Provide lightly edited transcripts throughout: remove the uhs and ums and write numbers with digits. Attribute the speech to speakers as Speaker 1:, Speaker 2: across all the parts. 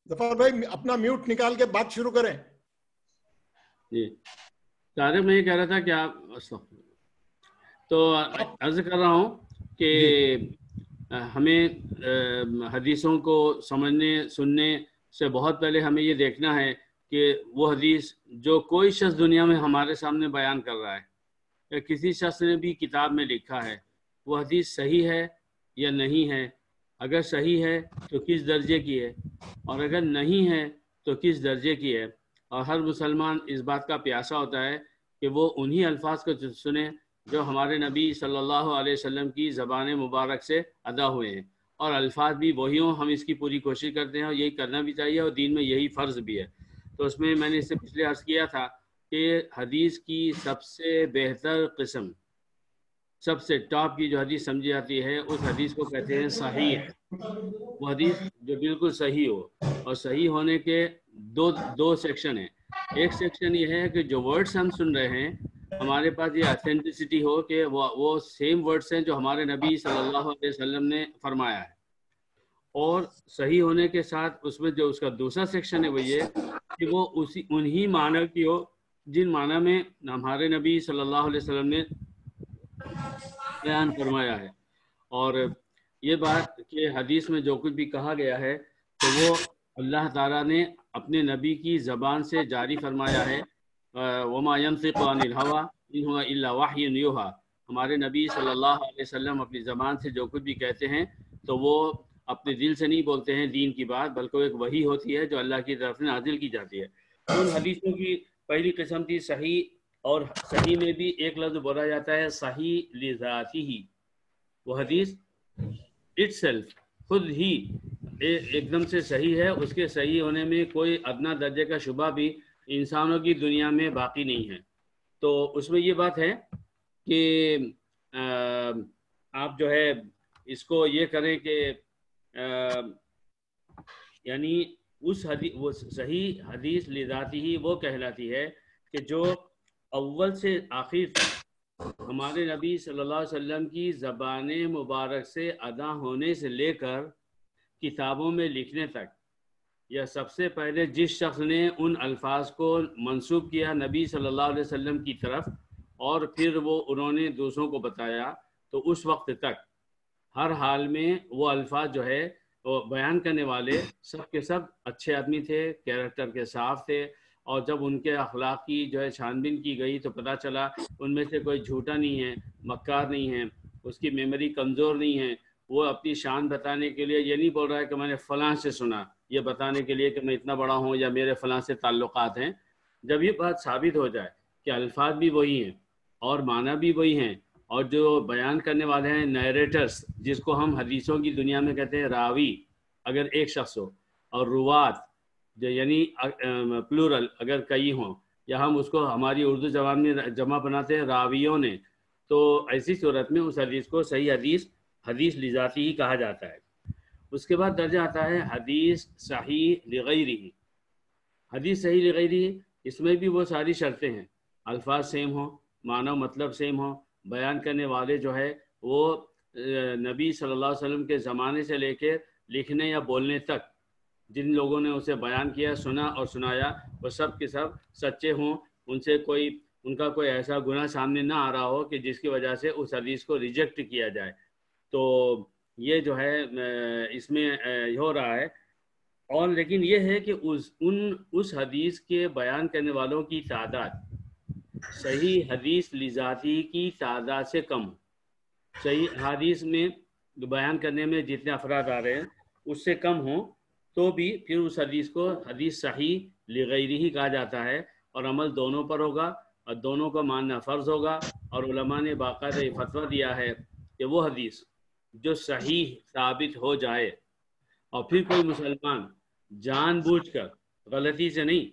Speaker 1: ظفر بھائی اپنا میوٹ نکال کے بات شروع کریں.
Speaker 2: جی طارق میں یہ کہہ رہا تھا کہ آپ تو عرض کر رہا ہوں کہ ہمیں حدیثوں کو سمجھنے سننے سے بہت پہلے ہمیں یہ دیکھنا ہے کہ وہ حدیث جو کوئی شخص دنیا میں ہمارے سامنے بیان کر رہا ہے یا کسی شخص نے بھی کتاب میں لکھا ہے وہ حدیث صحیح ہے یا نہیں ہے. اگر صحیح ہے تو کس درجے کی ہے اور اگر نہیں ہے تو کس درجے کی ہے. اور ہر مسلمان اس بات کا پیاسا ہوتا ہے کہ وہ انہی الفاظ کو سنے جو ہمارے نبی صلی اللہ علیہ وسلم کی زبان مبارک سے ادا ہوئے ہیں، اور الفاظ بھی وہی ہوں. ہم اس کی پوری کوشش کرتے ہیں اور یہی کرنا بھی چاہیے اور دین میں یہی فرض بھی ہے. تو اس میں نے اس سے پچھلے عرض کیا تھا کہ حدیث کی سب سے بہتر قسم، سب سے ٹاپ کی جو حدیث سمجھی جاتی ہے اس حدیث کو کہتے ہیں صحیح. وہ حدیث جو بالکل صحیح ہو، اور صحیح ہونے کے دو سیکشن ہیں. ایک سیکشن یہ ہے کہ جو ورڈز ہم سن رہے ہیں ہمارے پاس یہ اتھینٹسٹی ہو کہ وہ سیم ورڈز ہیں جو ہمارے نبی صلی اللہ علیہ وسلم نے فرمایا ہے. اور صحیح ہونے کے ساتھ اس میں جو اس کا دوسرا سیکشن ہے وہ یہ کہ وہ انہی معنی کی ہو جن معنی میں ہمارے نبی صلی اللہ علیہ وسلم نے بیان فرمایا ہے. اور یہ بات کہ حدیث میں جو کچھ بھی کہا گیا ہے تو وہ اللہ تعالیٰ نے اپنے نبی کی زبان سے جاری فرمایا ہے. وما ينطق عن الهوى ان هو الا وحی یوحى. ہمارے نبی صلی اللہ علیہ وسلم اپنی زبان سے جو کچھ بھی کہتے ہیں تو وہ اپنے دل سے نہیں بولتے ہیں دین کی بات، بلکہ ایک وحی ہوتی ہے جو اللہ کی طرف سے نازل کی جاتی ہے. ان حدیثوں کی پہلی قسم تھی صحیح، اور صحیح میں بھی ایک لفظ بولا جاتا ہے صحیح لذاتہ. وہ حدیث اٹ سیلف خود ہی ایک دم سے صحیح ہے، اس کے صحیح ہونے میں کوئی ادنا درجے کا شبہ بھی انسانوں کی دنیا میں باقی نہیں ہے. تو اس میں یہ بات ہے کہ آپ جو ہے اس کو یہ کریں کہ یعنی اس حدیث وہ صحیح حدیث لذاتی ہی وہ کہلاتی ہے کہ جو اول سے آخر تک ہمارے نبی صلی اللہ علیہ وسلم کی زبان مبارک سے ادا ہونے سے لے کر کتابوں میں لکھنے تک، یا سب سے پہلے جس شخص نے ان الفاظ کو منسوب کیا نبی صلی اللہ علیہ وسلم کی طرف اور پھر وہ انہوں نے دوسروں کو بتایا، تو اس وقت تک ہر حال میں وہ الفاظ جو ہے وہ بیان کرنے والے سب کے سب اچھے آدمی تھے، کیریکٹر کے صاف تھے. اور جب ان کے اخلاق کی جو ہے چھان بین کی گئی تو پتہ چلا ان میں سے کوئی جھوٹا نہیں ہے، مکار نہیں ہے، اس کی میموری کمزور نہیں ہے. وہ اپنی شان بتانے کے لیے یہ نہیں بول رہا ہے کہ میں نے فلاں سے سنا، یہ بتانے کے لیے کہ میں اتنا بڑا ہوں یا میرے فلاں سے تعلقات ہیں. جب یہ بات ثابت ہو جائے کہ الفاظ بھی وہی ہیں اور معنی بھی وہی ہیں، اور جو بیان کرنے والے ہیں نیریٹرز، جس کو ہم حدیثوں کی دنیا میں کہتے ہیں راوی اگر ایک شخص ہو، اور روات جو یعنی پلورل اگر کئی ہوں، یا ہم اس کو ہماری اردو زبان میں جمع بناتے ہیں راویوں نے، تو ایسی صورت میں اس حدیث کو صحیح حدیث لذاتی ہی کہا جاتا ہے. اس کے بعد درجہ آتا ہے حدیث صحیح لغیرہ. حدیث صحیح لغیرہ اس میں بھی وہ ساری شرطیں ہیں، الفاظ سیم ہوں، معنی و مطلب سیم ہوں، بیان کرنے والے جو ہے وہ نبی صلی اللہ علیہ وسلم کے زمانے سے لے کے لکھنے یا بولنے تک جن لوگوں نے اسے بیان کیا، سنا اور سنایا، وہ سب کے سب سچے ہوں، ان کا کوئی ایسا گناہ سامنے نہ آ رہا ہو کہ جس کی وجہ سے اس حدیث کو ریجیکٹ کیا جائے. تو یہ جو ہے اس میں ہو رہا ہے. اور لیکن یہ ہے کہ اس حدیث کے بیان کرنے والوں کی تعداد صحیح حدیث لذاتی کی تعداد سے کم. صحیح حدیث میں بیان کرنے میں جتنے افراد آ رہے ہیں اس سے کم ہوں تو بھی پھر اس حدیث کو حدیث صحیح لغیرہ ہی کہا جاتا ہے، اور عمل دونوں پر ہوگا اور دونوں کا ماننا فرض ہوگا. اور علماء نے باقاعدہ یہ فتویٰ دیا ہے کہ وہ حدیث جو صحیح ثابت ہو جائے اور پھر کوئی مسلمان جان بوجھ کر، غلطی سے نہیں،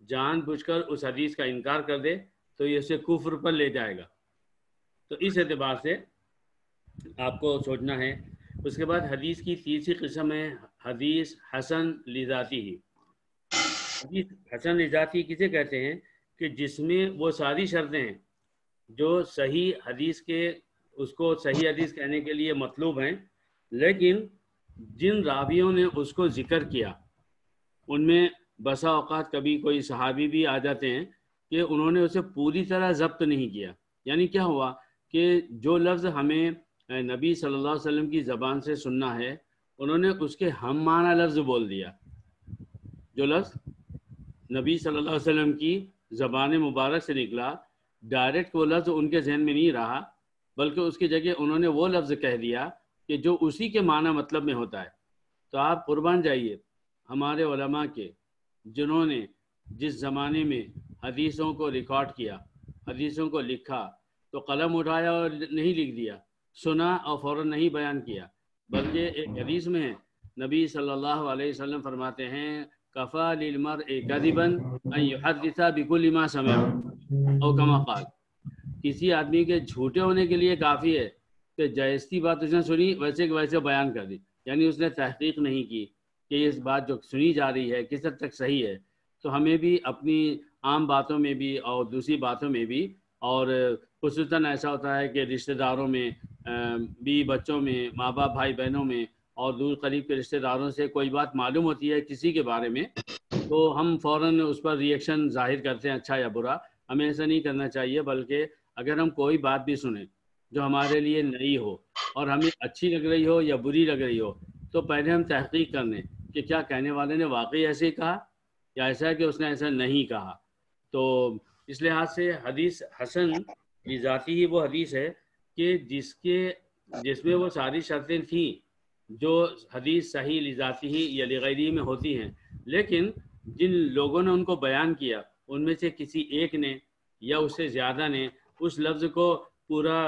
Speaker 2: جان بوجھ کر اس حدیث کا انکار کر دے تو یہ اسے کفر پر لے جائے گا. تو اس اعتبار سے آپ کو سوچنا ہے. اس کے بعد حدیث کی تیسری قسم ہے حدیث حسن لذاتی ہی. حدیث حسن لذاتی کسے کہتے ہیں کہ جس میں وہ ساری شرطیں ہیں جو صحیح حدیث کے اس کو صحیح حدیث کہنے کے لیے مطلوب ہیں، لیکن جن راویوں نے اس کو ذکر کیا ان میں بسا اوقات کبھی کوئی صحابی بھی آ جاتے ہیں کہ انہوں نے اسے پوری طرح ضبط نہیں کیا. یعنی کیا ہوا کہ جو لفظ ہمیں نبی صلی اللہ علیہ وسلم کی زبان سے سننا ہے انہوں نے اس کے ہم معنی لفظ بول دیا. جو لفظ نبی صلی اللہ علیہ وسلم کی زبان مبارک سے نکلا ڈائریکٹ وہ لفظ ان کے ذہن میں نہیں رہا، بلکہ اس کی جگہ انہوں نے وہ لفظ کہہ دیا کہ جو اسی کے معنی مطلب میں ہوتا ہے. تو آپ قربان جائیے ہمارے علماء کے جنہوں نے جس زمانے میں حدیثوں کو ریکارڈ کیا، حدیثوں کو لکھا، تو قلم اٹھایا اور نہیں لکھ دیا، سنا اور فوراً نہیں بیان کیا، بلکہ ایک حدیث میں ہے نبی صلی اللہ علیہ وسلم فرماتے ہیں کفا للمرء کذبا ان یحدث بكل ما سمع او کما قال. کسی آدمی کے جھوٹے ہونے کے لیے کافی ہے کہ جیسی بات اس نے سنی ویسے کہ ویسے بیان کر دی، یعنی اس نے تحقیق نہیں کی کہ اس بات جو سنی جا رہی ہے کس حد تک صحیح ہے. تو ہمیں بھی اپنی عام باتوں میں بھی اور دوسری باتوں میں بھی، اور خصوصاً ایسا ہوتا ہے کہ رشتہ داروں میں، بیوی بچوں میں، ماں باپ بھائی بہنوں میں اور دور قریب کے رشتہ داروں سے کوئی بات معلوم ہوتی ہے کسی کے بارے میں تو ہم فوراً اس پر ری ایکشن ظاہر کرتے ہیں اچھا یا برا. ہمیں ایسا نہیں کرنا چاہیے، بلکہ اگر ہم کوئی بات بھی سنیں جو ہمارے لیے نئی ہو اور ہمیں اچھی لگ رہی ہو یا بری لگ رہی ہو تو پہلے ہم تحقیق کر لیں کہ کیا کہنے والے نے واقعی ایسے ہی کہا یا ایسا ہے کہ اس نے ایسا نہیں کہا. تو اس لحاظ سے حدیث حسن لذاتی ہی وہ حدیث ہے کہ جس میں وہ ساری شرطیں تھیں جو حدیث صحیح لذاتی ہی یا لغیری میں ہوتی ہیں، لیکن جن لوگوں نے ان کو بیان کیا ان میں سے کسی ایک نے یا اس سے زیادہ نے اس لفظ کو پورا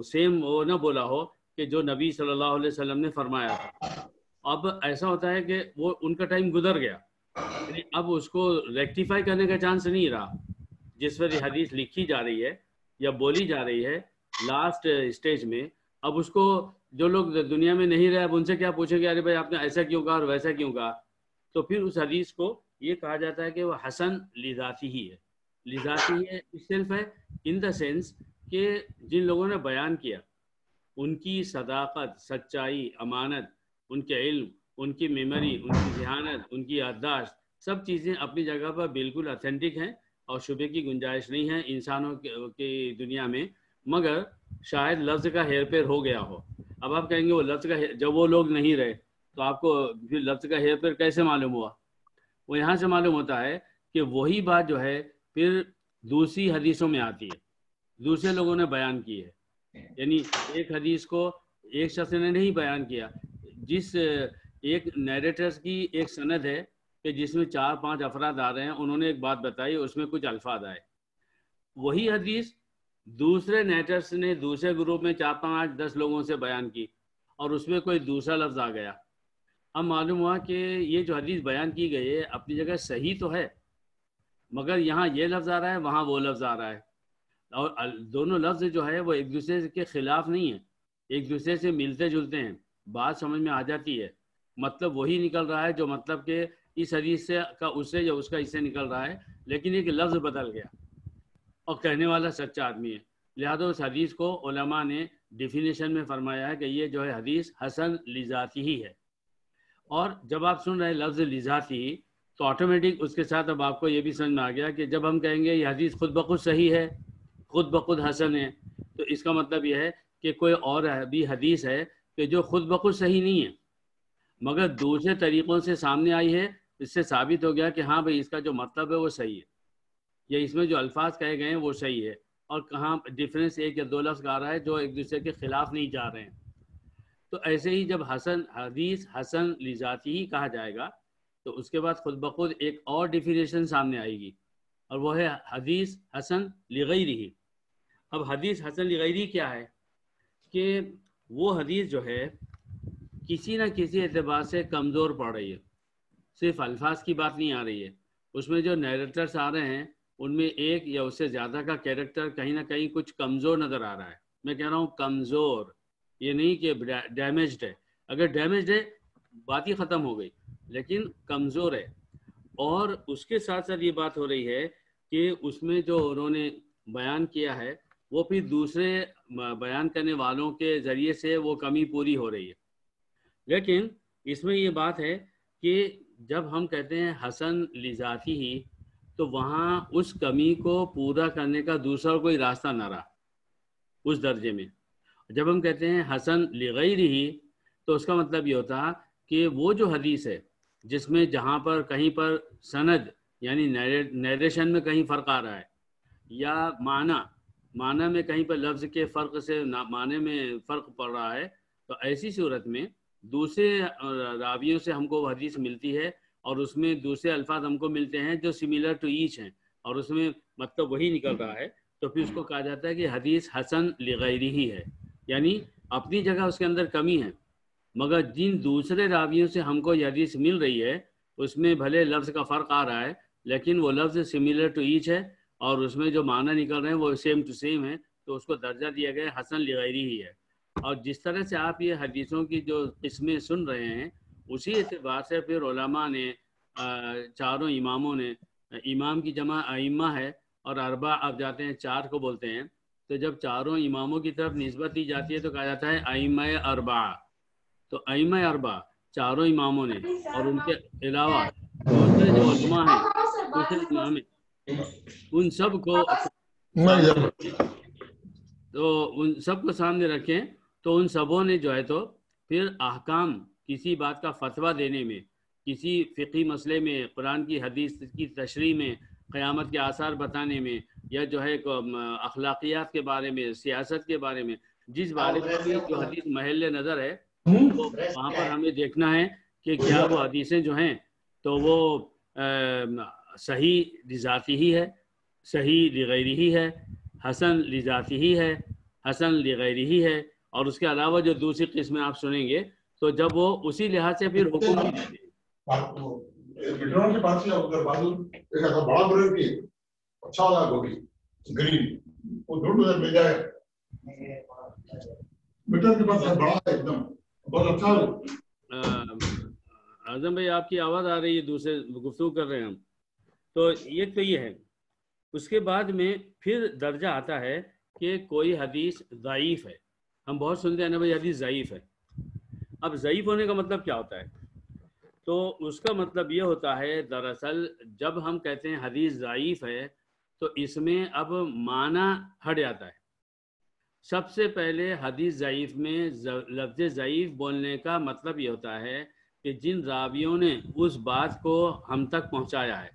Speaker 2: سیم وہ نہ بولا ہو کہ جو نبی صلی اللہ علیہ وسلم نے فرمایا تھا. اب ایسا ہوتا ہے کہ وہ ان کا ٹائم گزر گیا، یعنی اب اس کو ریکٹیفائی کرنے کا چانس نہیں رہا. جس پر یہ حدیث لکھی جا رہی ہے یا بولی جا رہی ہے لاسٹ اسٹیج میں، اب اس کو جو لوگ دنیا میں نہیں رہے اب ان سے کیا پوچھیں گے ارے بھائی آپ نے ایسا کیوں کہا اور ویسا کیوں کہا. تو پھر اس حدیث کو یہ کہا جاتا ہے کہ وہ حسن لذاتی ہی ہے. لذاتی ہے صرف ہے ان دا سینس کہ جن لوگوں نے بیان کیا ان کی صداقت، سچائی، امانت، ان کے علم، ان کی میموری، ان کی ذہانت، ان کی یادداشت، سب چیزیں اپنی جگہ پر بالکل اتھینٹک ہیں اور شبے کی گنجائش نہیں ہے انسانوں کی دنیا میں، مگر شاید لفظ کا ہیر پھیر ہو گیا ہو. اب آپ کہیں گے وہ لفظ کا جب وہ لوگ نہیں رہے تو آپ کو پھر لفظ کا ہیر پھیر کیسے معلوم ہوا؟ وہ یہاں سے معلوم ہوتا ہے کہ وہی بات جو ہے پھر دوسری حدیثوں میں آتی ہے، دوسرے لوگوں نے بیان کی ہے. یعنی ایک حدیث کو ایک شخص نے نہیں بیان کیا، جس ایک نیریٹرز کی ایک سند ہے کہ جس میں 4-5 افراد آ رہے ہیں، انہوں نے ایک بات بتائی، اس میں کچھ الفاظ آئے، وہی حدیث دوسرے نیریٹرز نے دوسرے گروپ میں 4-5-10 لوگوں سے بیان کی اور اس میں کوئی دوسرا لفظ آ گیا. اب معلوم ہوا کہ یہ جو حدیث بیان کی گئی ہے اپنی جگہ صحیح تو ہے، مگر یہاں یہ لفظ آ رہا ہے وہاں وہ لفظ آ رہا ہے، اور دونوں لفظ جو ہے وہ ایک دوسرے کے خلاف نہیں ہیں، ایک دوسرے سے ملتے جلتے ہیں. بات سمجھ میں آ جاتی ہے، مطلب وہی نکل رہا ہے جو مطلب کہ اس حدیث سے کا اس سے یا اس کا اس سے نکل رہا ہے، لیکن ایک لفظ بدل گیا اور کہنے والا سچا آدمی ہے. لہذا اس حدیث کو علماء نے ڈیفینیشن میں فرمایا ہے کہ یہ جو ہے حدیث حسن لذاتی ہی ہے. اور جب آپ سن رہے ہیں لفظ لذاتی تو آٹومیٹک اس کے ساتھ اب آپ کو یہ بھی سمجھ میں آ گیا کہ جب ہم کہیں گے یہ حدیث خود بخود صحیح ہے، خود بخود حسن ہے، تو اس کا مطلب یہ ہے کہ کوئی اور بھی حدیث ہے کہ جو خود بخود صحیح نہیں ہے مگر دوسرے طریقوں سے سامنے آئی ہے، اس سے ثابت ہو گیا کہ ہاں بھئی اس کا جو مطلب ہے وہ صحیح ہے یا اس میں جو الفاظ کہے گئے ہیں وہ صحیح ہے، اور کہاں ڈفرینس ایک یا دو لفظ آ رہا ہے جو ایک دوسرے کے خلاف نہیں جا رہے ہیں. تو ایسے ہی جب حدیث حسن لذاتی ہی کہا جائے گا تو اس کے بعد خود بخود ایک اور ڈیفینیشن سامنے آئے گی اور وہ ہے حدیث حسن لغیرہ. اب حدیث حسن لغیرہ کیا ہے؟ کہ وہ حدیث جو ہے کسی نہ کسی اعتبار سے کمزور پڑ رہی ہے، صرف الفاظ کی بات نہیں آ رہی ہے، اس میں جو نیریٹرز آ رہے ہیں ان میں ایک یا اس سے زیادہ کا کیریکٹر کہیں نہ کہیں کچھ کمزور نظر آ رہا ہے. میں کہہ رہا ہوں کمزور، یہ نہیں کہ ڈیمیجڈ ہے، اگر ڈیمیجڈ ہے بات ہی ختم ہو گئی، لیکن کمزور ہے. اور اس کے ساتھ ساتھ یہ بات ہو رہی ہے کہ اس میں جو انہوں نے بیان کیا ہے وہ پھر دوسرے بیان کرنے والوں کے ذریعے سے وہ کمی پوری ہو رہی ہے. لیکن اس میں یہ بات ہے کہ جب ہم کہتے ہیں حسن لذاتی ہی تو وہاں اس کمی کو پورا کرنے کا دوسرا کوئی راستہ نہ رہا اس درجے میں. جب ہم کہتے ہیں حسن لغیرہ ہی تو اس کا مطلب یہ ہوتا کہ وہ جو حدیث ہے جس میں جہاں پر کہیں پر سند یعنی نیریشن میں کہیں فرق آ رہا ہے یا معنی میں کہیں پر لفظ کے فرق سے معنی میں فرق پڑ رہا ہے تو ایسی صورت میں دوسرے راویوں سے ہم کو وہ حدیث ملتی ہے اور اس میں دوسرے الفاظ ہم کو ملتے ہیں جو سملر ٹو ایچ ہیں اور اس میں مطلب وہی نکل رہا ہے تو پھر اس کو کہا جاتا ہے کہ حدیث حسن لغیرہ ہی ہے. یعنی اپنی جگہ اس کے اندر کمی ہے مگر جن دوسرے راویوں سے ہم کو یہ حدیث مل رہی ہے اس میں بھلے لفظ کا فرق آ رہا ہے لیکن وہ لفظ سملر ٹو ایچ ہے اور اس میں جو معنی نکل رہے ہیں وہ سیم ٹو سیم ہے تو اس کو درجہ دیا گیا حسن لغیرہ ہی ہے. اور جس طرح سے آپ یہ حدیثوں کی جو قسمیں سن رہے ہیں اسی اعتبار سے پھر علماء نے چاروں اماموں نے امام کی جمع ائمہ ہے اور اربع آپ جاتے ہیں 4 کو بولتے ہیں تو جب چاروں اماموں کی طرف نسبت دی جاتی ہے تو کہا جاتا ہے ائمہ اربعہ. تو ائمہ اربعہ چاروں اماموں نے اور ان کے علاوہ دوسرے جو علماء ہیں دوسرے امام ان سب کو سامنے رکھیں تو ان سبوں نے جو ہے تو پھر احکام کسی بات کا فتویٰ دینے میں کسی فقہی مسئلے میں قرآن کی حدیث کی تشریح میں قیامت کے آثار بتانے میں یا جو ہے اخلاقیات کے بارے میں سیاست کے بارے میں جس بارے میں بھی جو حدیث محل نظر ہے تو وہاں پر ہمیں دیکھنا ہے کہ کیا وہ حدیثیں جو ہیں تو وہ صحیح لذاتی ہی ہے صحیح لغیرہ ہی ہے حسن لذاتی ہی ہے حسن لغیرہ ہی ہے اور اس کے علاوہ جو دوسری قسمیں آپ سنیں گے تو جب وہ اسی لحاظ سے پھر حکم بھی دیتے ہیں. اعظم بھائی آپ کی آواز آ رہی ہے دوسرے گفتگو کر رہے ہیں ہم تو یہ ہے. اس کے بعد میں پھر درجہ آتا ہے کہ کوئی حدیث ضعیف ہے. ہم بہت سنتے ہیں نا بھائی حدیث ضعیف ہے. اب ضعیف ہونے کا مطلب کیا ہوتا ہے تو اس کا مطلب یہ ہوتا ہے دراصل جب ہم کہتے ہیں حدیث ضعیف ہے تو اس میں اب معنی ہٹ جاتا ہے. سب سے پہلے حدیث ضعیف میں لفظ ضعیف بولنے کا مطلب یہ ہوتا ہے کہ جن راویوں نے اس بات کو ہم تک پہنچایا ہے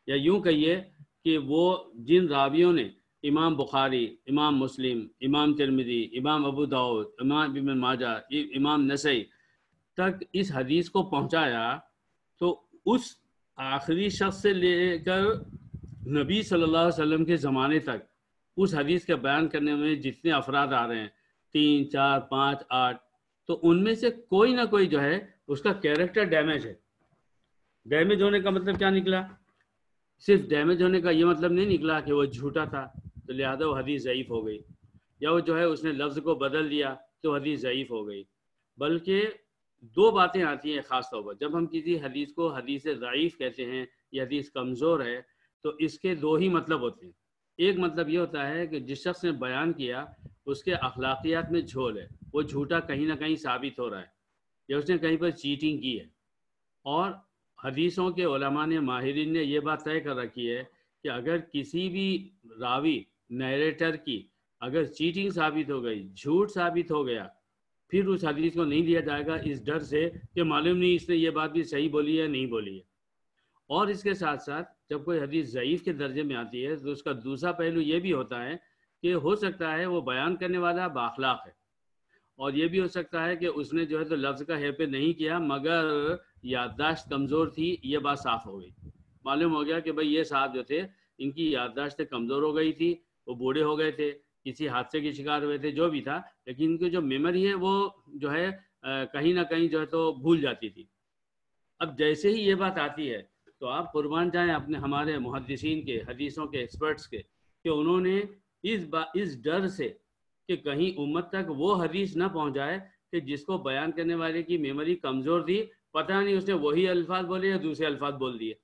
Speaker 2: یا یوں کہیے کہ وہ جن راویوں نے امام بخاری امام مسلم امام ترمذی امام ابو داؤد امام ابن ماجہ امام نسائی تک اس حدیث کو پہنچایا تو اس آخری شخص سے لے کر نبی صلی اللہ علیہ وسلم کے زمانے تک اس حدیث کا بیان کرنے میں جتنے افراد آ رہے ہیں 3 4 5 8 تو ان میں سے کوئی نہ کوئی جو ہے اس کا کیریکٹر ڈیمیج ہے. ڈیمیج ہونے کا مطلب کیا نکلا صرف ڈیمیج ہونے کا یہ مطلب نہیں نکلا کہ وہ جھوٹا تھا تو لہذا وہ حدیث ضعیف ہو گئی یا وہ جو ہے اس نے لفظ کو بدل دیا تو حدیث ضعیف ہو گئی. بلکہ 2 باتیں آتی ہیں خاص طور پر جب ہم کسی حدیث کو حدیث ضعیف کہتے ہیں یا حدیث کمزور ہے تو اس کے 2 ہی مطلب ہوتے ہیں. ایک مطلب یہ ہوتا ہے کہ جس شخص نے بیان کیا اس کے اخلاقیات میں جھول ہے وہ جھوٹا کہیں نہ کہیں ثابت ہو رہا ہے یا اس نے کہیں پر چیٹنگ کی ہے. اور حدیثوں کے علماء نے ماہرین نے یہ بات طے کر رکھی ہے کہ اگر کسی بھی راوی نیریٹر کی اگر چیٹنگ ثابت ہو گئی جھوٹ ثابت ہو گیا پھر اس حدیث کو نہیں لیا جائے گا اس ڈر سے کہ معلوم نہیں اس نے یہ بات بھی صحیح بولی ہے نہیں بولی ہے. اور اس کے ساتھ ساتھ جب کوئی حدیث ضعیف کے درجے میں آتی ہے تو اس کا دوسرا پہلو یہ بھی ہوتا ہے کہ ہو سکتا ہے وہ بیان کرنے والا بااخلاق ہے اور یہ بھی ہو سکتا ہے کہ اس نے جو ہے تو لفظ کا ہیر پھیر نہیں کیا مگر یادداشت کمزور تھی یہ بات صاف ہو گئی. معلوم ہو گیا کہ بھئی یہ صاحب جو تھے ان کی یادداشت کمزور ہو گئی تھی وہ بوڑھے ہو گئے تھے کسی حادثے کے شکار ہوئے تھے جو بھی تھا لیکن ان کی جو میموری ہے وہ جو ہے کہیں نہ کہیں جو ہے تو بھول جاتی تھی. اب جیسے ہی یہ بات آتی ہے تو آپ قربان جائیں اپنے ہمارے محدثین کے حدیثوں کے ایکسپرٹس کے کہ انہوں نے اس ڈر سے کہ کہیں امت تک وہ حدیث نہ پہنچ جائے کہ جس کو بیان کرنے والے کی میموری کمزور تھی پتہ نہیں اس نے وہی الفاظ بولے یا دوسرے الفاظ بول دیے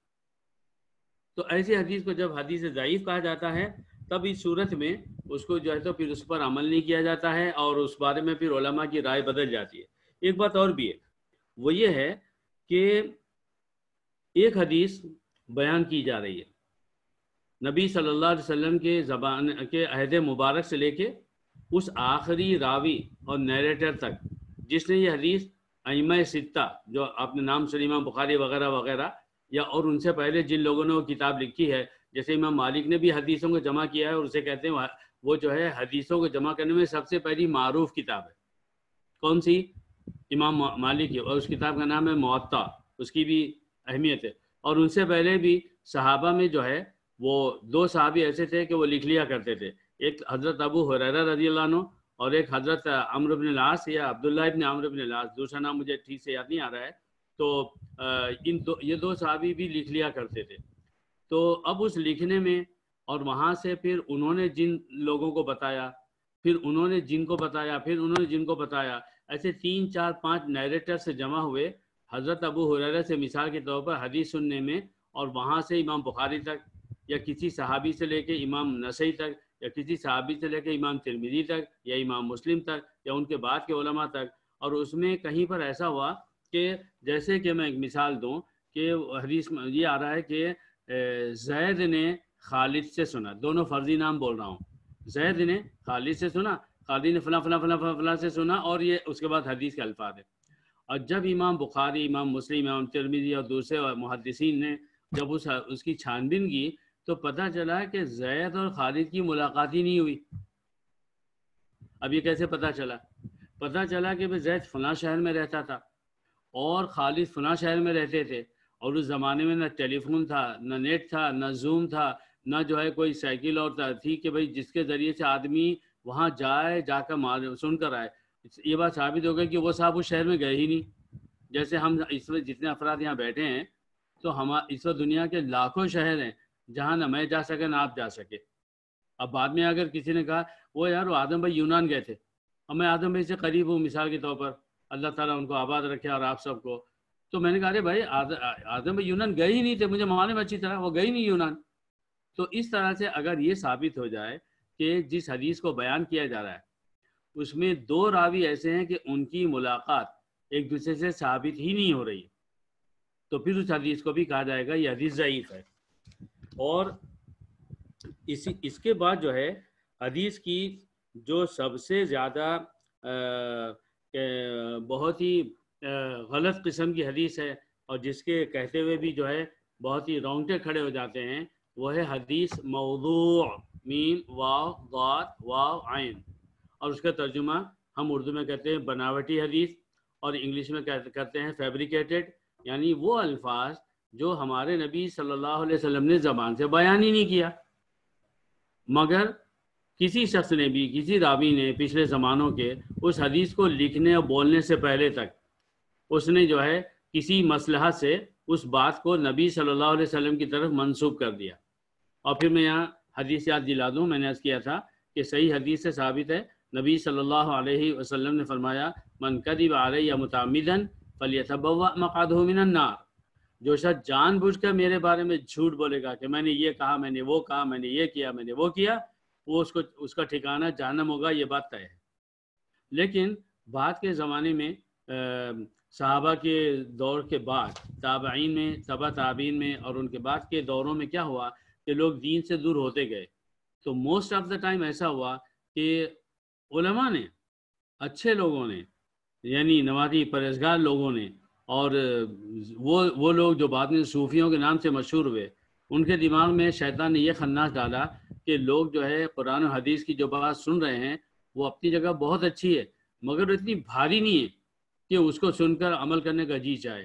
Speaker 2: تو ایسی حدیث کو جب حدیث ضعیف کہا جاتا ہے تب اس صورت میں اس کو جو ہے تو پھر اس پر عمل نہیں کیا جاتا ہے اور اس بارے میں پھر علماء کی رائے بدل جاتی ہے. ایک بات اور بھی ہے وہ یہ ہے کہ ایک حدیث بیان کی جا رہی ہے نبی صلی اللہ علیہ وسلم کے زبان کے عہد مبارک سے لے کے اس آخری راوی اور نیریٹر تک جس نے یہ حدیث ائمہ ستہ جو آپ نے نام سنا امام بخاری وغیرہ وغیرہ یا اور ان سے پہلے جن لوگوں نے وہ کتاب لکھی ہے، جیسے امام مالک نے بھی حدیثوں کو جمع کیا ہے اور اسے کہتے ہیں وہ جو ہے حدیثوں کو جمع کرنے میں سب سے پہلی معروف کتاب ہے۔ کون سی؟ امام مالک کی، اور اس کتاب کا نام ہے موطا، اس کی بھی اہمیت ہے۔ اور ان سے پہلے بھی صحابہ میں جو ہے وہ دو صحابی ایسے تھے کہ وہ لکھ لیا کرتے تھے، ایک حضرت ابو ہریرہ رضی اللہ عنہ اور ایک حضرت عمرو بن العاص یا عبداللہ ابن عمرو بن العاص، دوسرا نام مجھے ٹھیک سے یاد نہیں آ رہا ہے۔ تو یہ دو صحابی بھی لکھ لیا کرتے تھے۔ تو اب اس لکھنے میں اور وہاں سے پھر انہوں نے جن لوگوں کو بتایا، پھر انہوں نے جن کو بتایا، پھر انہوں نے جن کو بتایا، ایسے 3 4 5 نیریٹر سے جمع ہوئے حضرت ابو ہریرہ سے مثال کے طور پر حدیث سننے میں، اور وہاں سے امام بخاری تک یا کسی صحابی سے لے کے امام نسائی تک یا کسی صحابی سے لے کے امام ترمذی تک یا امام مسلم تک یا ان کے بعد کے علماء تک۔ اور اس میں کہیں پر ایسا ہوا کہ جیسے کہ میں ایک مثال دوں کہ حدیث میں یہ آ رہا ہے کہ زید نے خالد سے سنا، دونوں فرضی نام بول رہا ہوں، زید نے خالد سے سنا، خالد نے فلاں فلاں فلاں فلاں سے سنا، اور یہ اس کے بعد حدیث کے الفاظ ہے۔ اور جب امام بخاری، امام مسلم، امام ترمذی اور دوسرے محدثین نے جب اس کی چھان بین کی تو پتہ چلا کہ زید اور خالد کی ملاقات ہی نہیں ہوئی۔ اب یہ کیسے پتہ چلا؟ پتہ چلا کہ زید فلاں شہر میں رہتا تھا اور خالد فلاں شہر میں رہتے تھے، اور اس زمانے میں نہ ٹیلی فون تھا، نہ نیٹ تھا، نہ زوم تھا، نہ جو ہے کوئی سائیکل اور تھی کہ بھائی جس کے ذریعے سے آدمی وہاں جا کر سن کر آئے۔ یہ بات ثابت ہو گئی کہ وہ صاحب اس شہر میں گئے ہی نہیں۔ جیسے ہم اس وقت جتنے افراد یہاں بیٹھے ہیں تو ہم اس وقت دنیا کے لاکھوں شہر ہیں جہاں نہ میں جا سکے نہ آپ جا سکے۔ اب بعد میں اگر کسی نے کہا وہ یار وہ آدم بھائی یونان گئے تھے، اور میں آدم بھائی سے قریب ہوں مثال کے طور پر، اللہ تعالیٰ ان کو آباد رکھے اور آپ سب کو، تو میں نے کہا ارے بھائی آدم بھائی یونان گئے ہی نہیں تھے، مجھے معلوم اچھی طرح وہ گئے ہی نہیں یونان۔ تو اس طرح سے اگر یہ ثابت ہو جائے کہ جس حدیث کو بیان کیا جا رہا ہے اس میں 2 راوی ایسے ہیں کہ ان کی ملاقات ایک دوسرے سے ثابت ہی نہیں ہو رہی، تو پھر اس حدیث کو بھی کہا جائے گا یہ حدیث ضعیف ہے۔ اور اس کے بعد جو ہے حدیث کی جو سب سے زیادہ بہت ہی غلط قسم کی حدیث ہے اور جس کے کہتے ہوئے بھی جو ہے بہت ہی رونگٹے کھڑے ہو جاتے ہیں، وہ ہے حدیث موضوع، میم واو ضاد واو عین، اور اس کا ترجمہ ہم اردو میں کہتے ہیں بناوٹی حدیث اور انگلش میں کرتے ہیں فیبریکیٹڈ، یعنی وہ الفاظ جو ہمارے نبی صلی اللہ علیہ وسلم نے زبان سے بیان ہی نہیں کیا، مگر کسی شخص نے بھی، کسی راوی نے پچھلے زمانوں کے اس حدیث کو لکھنے اور بولنے سے پہلے تک اس نے جو ہے کسی مصلحت سے اس بات کو نبی صلی اللہ علیہ وسلم کی طرف منسوب کر دیا۔ اور پھر میں یہاں حدیث یاد دلا دوں، میں نے عرض کیا تھا کہ صحیح حدیث سے ثابت ہے، نبی صلی اللہ علیہ وسلم نے فرمایا من کذب علی متعمدا فلیتبوأ مقعدہ من النار، جو شخص جان بوجھ کر میرے بارے میں جھوٹ بولے گا کہ میں نے یہ کہا، میں نے وہ کہا، میں نے یہ کیا، میں نے وہ کیا، وہ اس کا ٹھکانہ جہنم ہوگا، یہ بات طے ہے۔ لیکن بعد کے زمانے میں صحابہ کے دور کے بعد تابعین میں، تبع تابعین میں اور ان کے بعد کے دوروں میں کیا ہوا کہ لوگ دین سے دور ہوتے گئے، تو موسٹ آف دا ٹائم ایسا ہوا کہ علماء نے، اچھے لوگوں نے، یعنی نمازی پرہیزگار لوگوں نے، اور وہ لوگ جو بعد میں صوفیوں کے نام سے مشہور ہوئے، ان کے دماغ میں شیطان نے یہ خناس ڈالا کہ لوگ جو ہے قرآن و حدیث کی جو بات سن رہے ہیں وہ اپنی جگہ بہت اچھی ہے، مگر وہ اتنی بھاری نہیں ہے کہ اس کو سن کر عمل کرنے کا جی چاہے،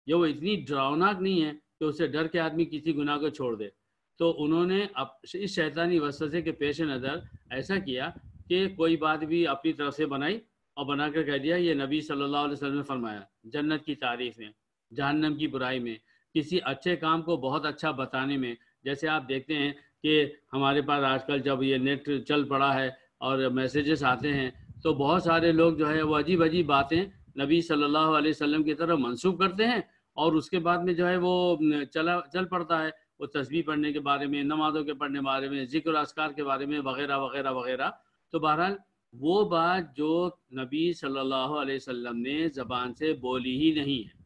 Speaker 2: یا وہ اتنی ڈراؤناک نہیں ہے کہ اسے ڈر کے آدمی کسی گناہ کو چھوڑ دے۔ تو انہوں نے اس شیطانی وسوسے کے پیش نظر ایسا کیا کہ کوئی بات بھی اپنی طرف سے بنائی اور بنا کر کہہ دیا یہ نبی صلی اللہ علیہ وسلم نے فرمایا، جنت کی تعریف میں، جہنم کی برائی میں، کسی اچھے کام کو بہت اچھا بتانے میں۔ جیسے آپ دیکھتے ہیں کہ ہمارے پاس آج کل جب یہ نیٹ چل پڑا ہے اور میسیجز آتے ہیں تو بہت سارے لوگ جو ہے وہ عجیب عجیب باتیں نبی صلی اللہ علیہ وسلم کی طرف منسوب کرتے ہیں، اور اس کے بعد میں جو ہے وہ چل پڑتا ہے وہ تسبیح پڑھنے کے بارے میں، نمازوں کے پڑھنے کے بارے میں، ذکر و اذکار کے بارے میں وغیرہ وغیرہ وغیرہ۔ تو بہرحال وہ بات جو نبی صلی اللہ علیہ وسلم نے زبان سے بولی ہی نہیں ہے،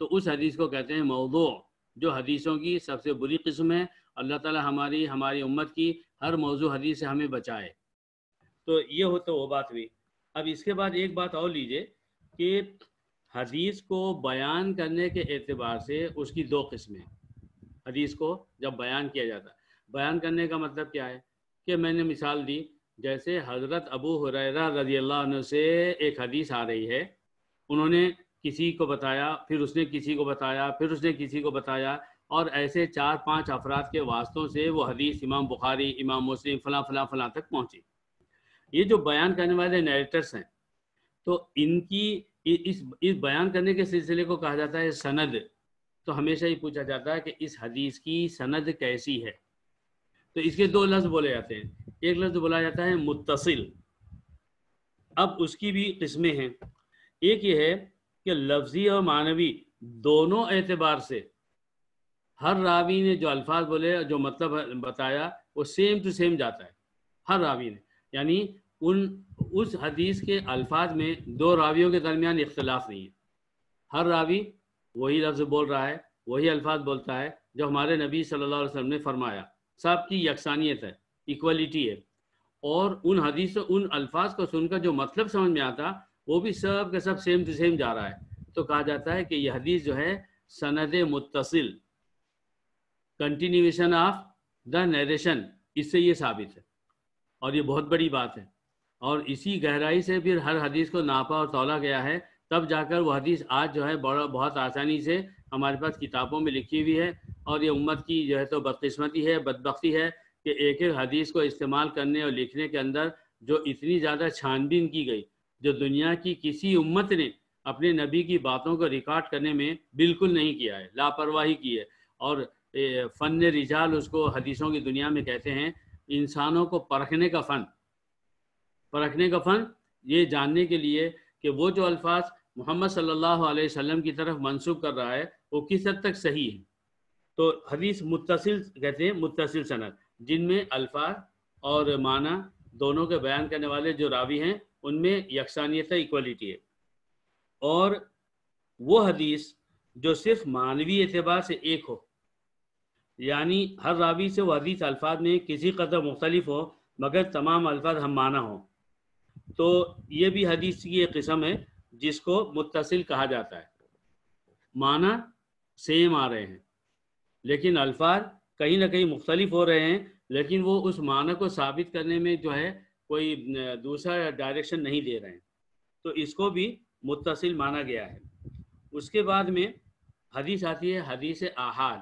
Speaker 2: تو اس حدیث کو کہتے ہیں موضوع، جو حدیثوں کی سب سے بری قسم ہے۔ اللہ تعالیٰ ہماری امت کی ہر موضوع حدیث سے ہمیں بچائے۔ تو یہ ہو تو وہ بات ہوئی۔ اب اس کے بعد ایک بات اور لیجئے کہ حدیث کو بیان کرنے کے اعتبار سے اس کی دو قسمیں۔ حدیث کو جب بیان کیا جاتا ہے، بیان کرنے کا مطلب کیا ہے کہ میں نے مثال دی، جیسے حضرت ابو ہریرہ رضی اللہ عنہ سے ایک حدیث آ رہی ہے، انہوں نے کسی کو بتایا، پھر اس نے کسی کو بتایا، پھر اس نے کسی کو بتایا، اور ایسے 4-5 افراد کے واسطوں سے وہ حدیث امام بخاری، امام مسلم، فلاں فلاں فلاں تک پہنچی۔ یہ جو بیان کرنے والے نیریٹرز ہیں، تو ان کی اس بیان کرنے کے سلسلے کو کہا جاتا ہے سند۔ تو ہمیشہ ہی پوچھا جاتا ہے کہ اس حدیث کی سند کیسی ہے؟ تو اس کے دو لفظ بولے جاتے ہیں۔ ایک لفظ بولا جاتا ہے متصل۔ اب اس کی بھی قسمیں ہیں۔ ایک یہ ہے کہ لفظی اور معنوی دونوں اعتبار سے ہر راوی نے جو الفاظ بولے، جو مطلب بتایا، وہ سیم ٹو سیم جاتا ہے ہر راوی نے، یعنی اس حدیث کے الفاظ میں دو راویوں کے درمیان اختلاف نہیں ہے۔ ہر راوی وہی لفظ بول رہا ہے، وہی الفاظ بولتا ہے جو ہمارے نبی صلی اللہ علیہ وسلم نے فرمایا۔ سب کی یکسانیت ہے، ایکولیٹی ہے، اور ان الفاظ کو سن کر جو مطلب سمجھ میں آتا وہ بھی سب کا سب سیم ٹو سیم جا رہا ہے۔ تو کہا جاتا ہے کہ یہ حدیث جو ہے سند متصل، کنٹینیویشن آف دا نیریشن، اس سے یہ ثابت ہے، اور یہ بہت بڑی بات ہے۔ اور اسی گہرائی سے پھر ہر حدیث کو ناپا اور تولا گیا ہے، تب جا کر وہ حدیث آج جو ہے بہت آسانی سے ہمارے پاس کتابوں میں لکھی ہوئی ہے۔ اور یہ امت کی جو ہے تو بدقسمتی ہے، بدبختی ہے کہ ایک ایک حدیث کو استعمال کرنے اور لکھنے کے اندر جو اتنی زیادہ چھان بین کی گئی، جو دنیا کی کسی امت نے اپنے نبی کی باتوں کو ریکارڈ کرنے میں بالکل نہیں کیا ہے، لاپرواہی کی ہے۔ اور فن رجال اس کو حدیثوں کی دنیا میں کہتے ہیں، انسانوں کو پرکھنے کا فن۔ پرکھنے کا فن یہ جاننے کے لیے کہ وہ جو الفاظ محمد صلی اللہ علیہ وسلم کی طرف منسوب کر رہا ہے وہ کس حد تک صحیح ہے۔ تو حدیث متصل کہتے ہیں، متصل سند، جن میں الفاظ اور معنی دونوں کے بیان کرنے والے جو راوی ہیں ان میں یکسانیت ہے، ایکولیٹی ہے۔ اور وہ حدیث جو صرف معنوی اعتبار سے ایک ہو، یعنی ہر راوی سے وہ حدیث الفاظ میں کسی قدر مختلف ہو مگر تمام الفاظ ہم معنی ہوں، تو یہ بھی حدیث کی ایک قسم ہے جس کو متصل کہا جاتا ہے۔ معنی سیم آ رہے ہیں لیکن الفاظ کہیں نہ کہیں مختلف ہو رہے ہیں، لیکن وہ اس معنی کو ثابت کرنے میں جو ہے کوئی دوسرا ڈائریکشن نہیں دے رہے ہیں، تو اس کو بھی متصل مانا گیا ہے۔ اس کے بعد میں حدیث آتی ہے حدیث آحاد۔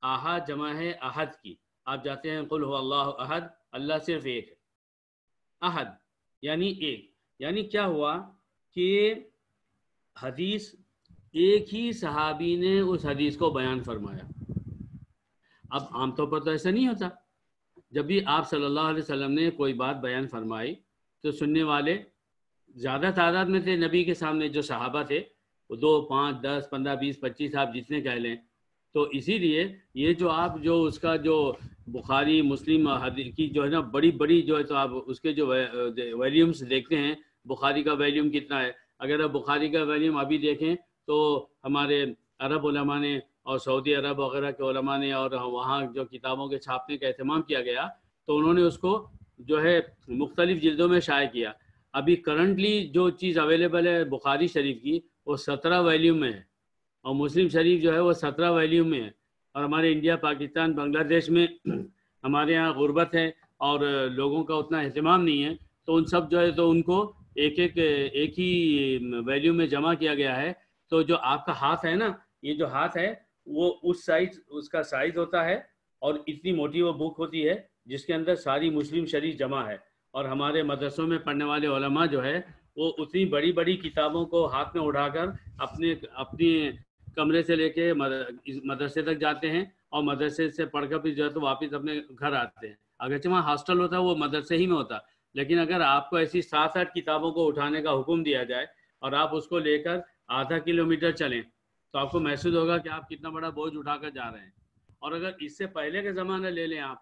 Speaker 2: آحاد جمع ہے احد کی۔ آپ جاتے ہیں قل هو اللہ احد، اللہ صرف ایک ہے۔ احد یعنی ایک، یعنی کیا ہوا کہ حدیث ایک ہی صحابی نے اس حدیث کو بیان فرمایا۔ اب عام طور پر تو ایسا نہیں ہوتا، جب بھی آپ صلی اللہ علیہ وسلم نے کوئی بات بیان فرمائی تو سننے والے زیادہ تعداد میں تھے نبی کے سامنے، جو صحابہ تھے وہ 2، 5، 10، 15، 20، 25 آپ جتنے کہہ لیں۔ تو اسی لیے یہ جو آپ جو اس کا جو بخاری مسلم حدیث کی جو ہے نا بڑی بڑی جو ہے تو آپ اس کے جو ویلیومز دیکھتے ہیں، بخاری کا ویلیوم کتنا ہے، اگر آپ بخاری کا ویلیوم ابھی دیکھیں تو ہمارے عرب علماء نے اور سعودی عرب وغیرہ کے علماء نے اور وہاں جو کتابوں کے چھاپنے کا اہتمام کیا گیا تو انہوں نے اس کو جو ہے مختلف جلدوں میں شائع کیا۔ ابھی کرنٹلی جو چیز اویلیبل ہے بخاری شریف کی وہ 17 ویلیوم میں ہے، اور مسلم شریف جو ہے وہ 17 ویلیوم میں ہے۔ اور ہمارے انڈیا، پاکستان، بنگلہ دیش میں ہمارے یہاں غربت ہے اور لوگوں کا اتنا اہتمام نہیں ہے، تو ان سب جو ہے تو ان کو ایک ہی ویلیوم میں جمع کیا گیا ہے۔ تو جو آپ کا ہاتھ ہے نا، یہ جو ہاتھ ہے وہ اس کا سائز ہوتا ہے، اور اتنی موٹی وہ بک ہوتی ہے جس کے اندر ساری مسلم شریف جمع ہے۔ اور ہمارے مدرسوں میں پڑھنے والے علماء جو ہے وہ اتنی بڑی بڑی کتابوں کو ہاتھ میں اٹھا کر اپنے کمرے سے لے کے مدرسے تک جاتے ہیں، اور مدرسے سے پڑھ کر پھر جو ہے تو واپس اپنے گھر آتے ہیں۔ اگرچہ وہاں ہاسٹل ہوتا ہے وہ مدرسے ہی میں ہوتا، لیکن اگر آپ کو ایسی 7-8 کتابوں کو اٹھانے کا حکم دیا جائے اور آپ اس کو لے کر آدھا کلومیٹر چلیں تو آپ کو محسوس ہوگا کہ آپ کتنا بڑا بوجھ اٹھا کر جا رہے ہیں۔ اور اگر اس سے پہلے کا زمانہ لے لیں آپ،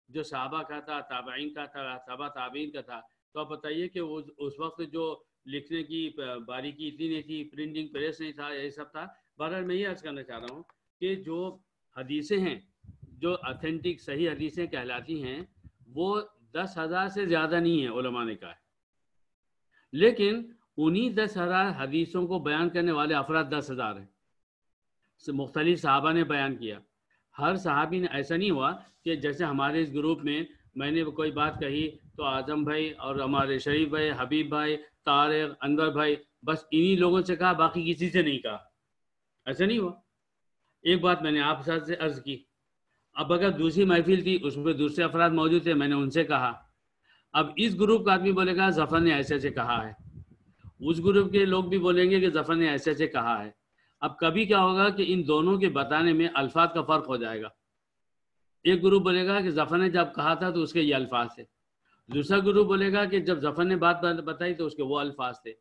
Speaker 2: جو صحابہ کا تھا، تابعین کا تھا، تبع تابعین کا تھا، تو آپ بتائیے کہ اس وقت جو لکھنے کی باریکی اتنی نہیں تھی، پرنٹنگ پریس نہیں تھا، یہ سب تھا، بہرحال میں یہ عرض کرنا چاہ رہا ہوں کہ جو حدیثیں ہیں جو اتھینٹک صحیح حدیثیں کہلاتی ہیں وہ 10,000 سے زیادہ نہیں ہیں علماء نے کہا، لیکن انہی 10,000 حدیثوں کو بیان کرنے والے افراد 10,000 ہیں، مختلف صحابہ نے بیان کیا. ہر صحابی نے ایسا نہیں ہوا کہ جیسے ہمارے اس گروپ میں نے کوئی بات کہی تو اعظم بھائی اور ہمارے شریف بھائی، حبیب بھائی، طارق، انور بھائی، بس انہی لوگوں سے کہا، باقی کسی سے نہیں کہا. ایسا نہیں ہوا. ایک بات میں نے آپ ساتھ سے عرض کی، اب اگر دوسری محفل تھی اس میں دوسرے افراد موجود تھے، میں نے ان سے کہا. اب اس گروپ کا آدمی بولے گا ظفر نے ایسے سے کہا ہے، اس گروپ کے لوگ بھی بولیں گے کہ ظفر نے ایسے سے کہا ہے. اب کبھی کیا ہوگا کہ ان دونوں کے بتانے میں الفاظ کا فرق ہو جائے گا. ایک گروپ بولے گا کہ ظفر نے جب کہا تھا تو اس کے یہ الفاظ تھے، دوسرا گروپ بولے گا کہ جب ظفر نے بات بتائی تو اس کے وہ الفاظ تھے.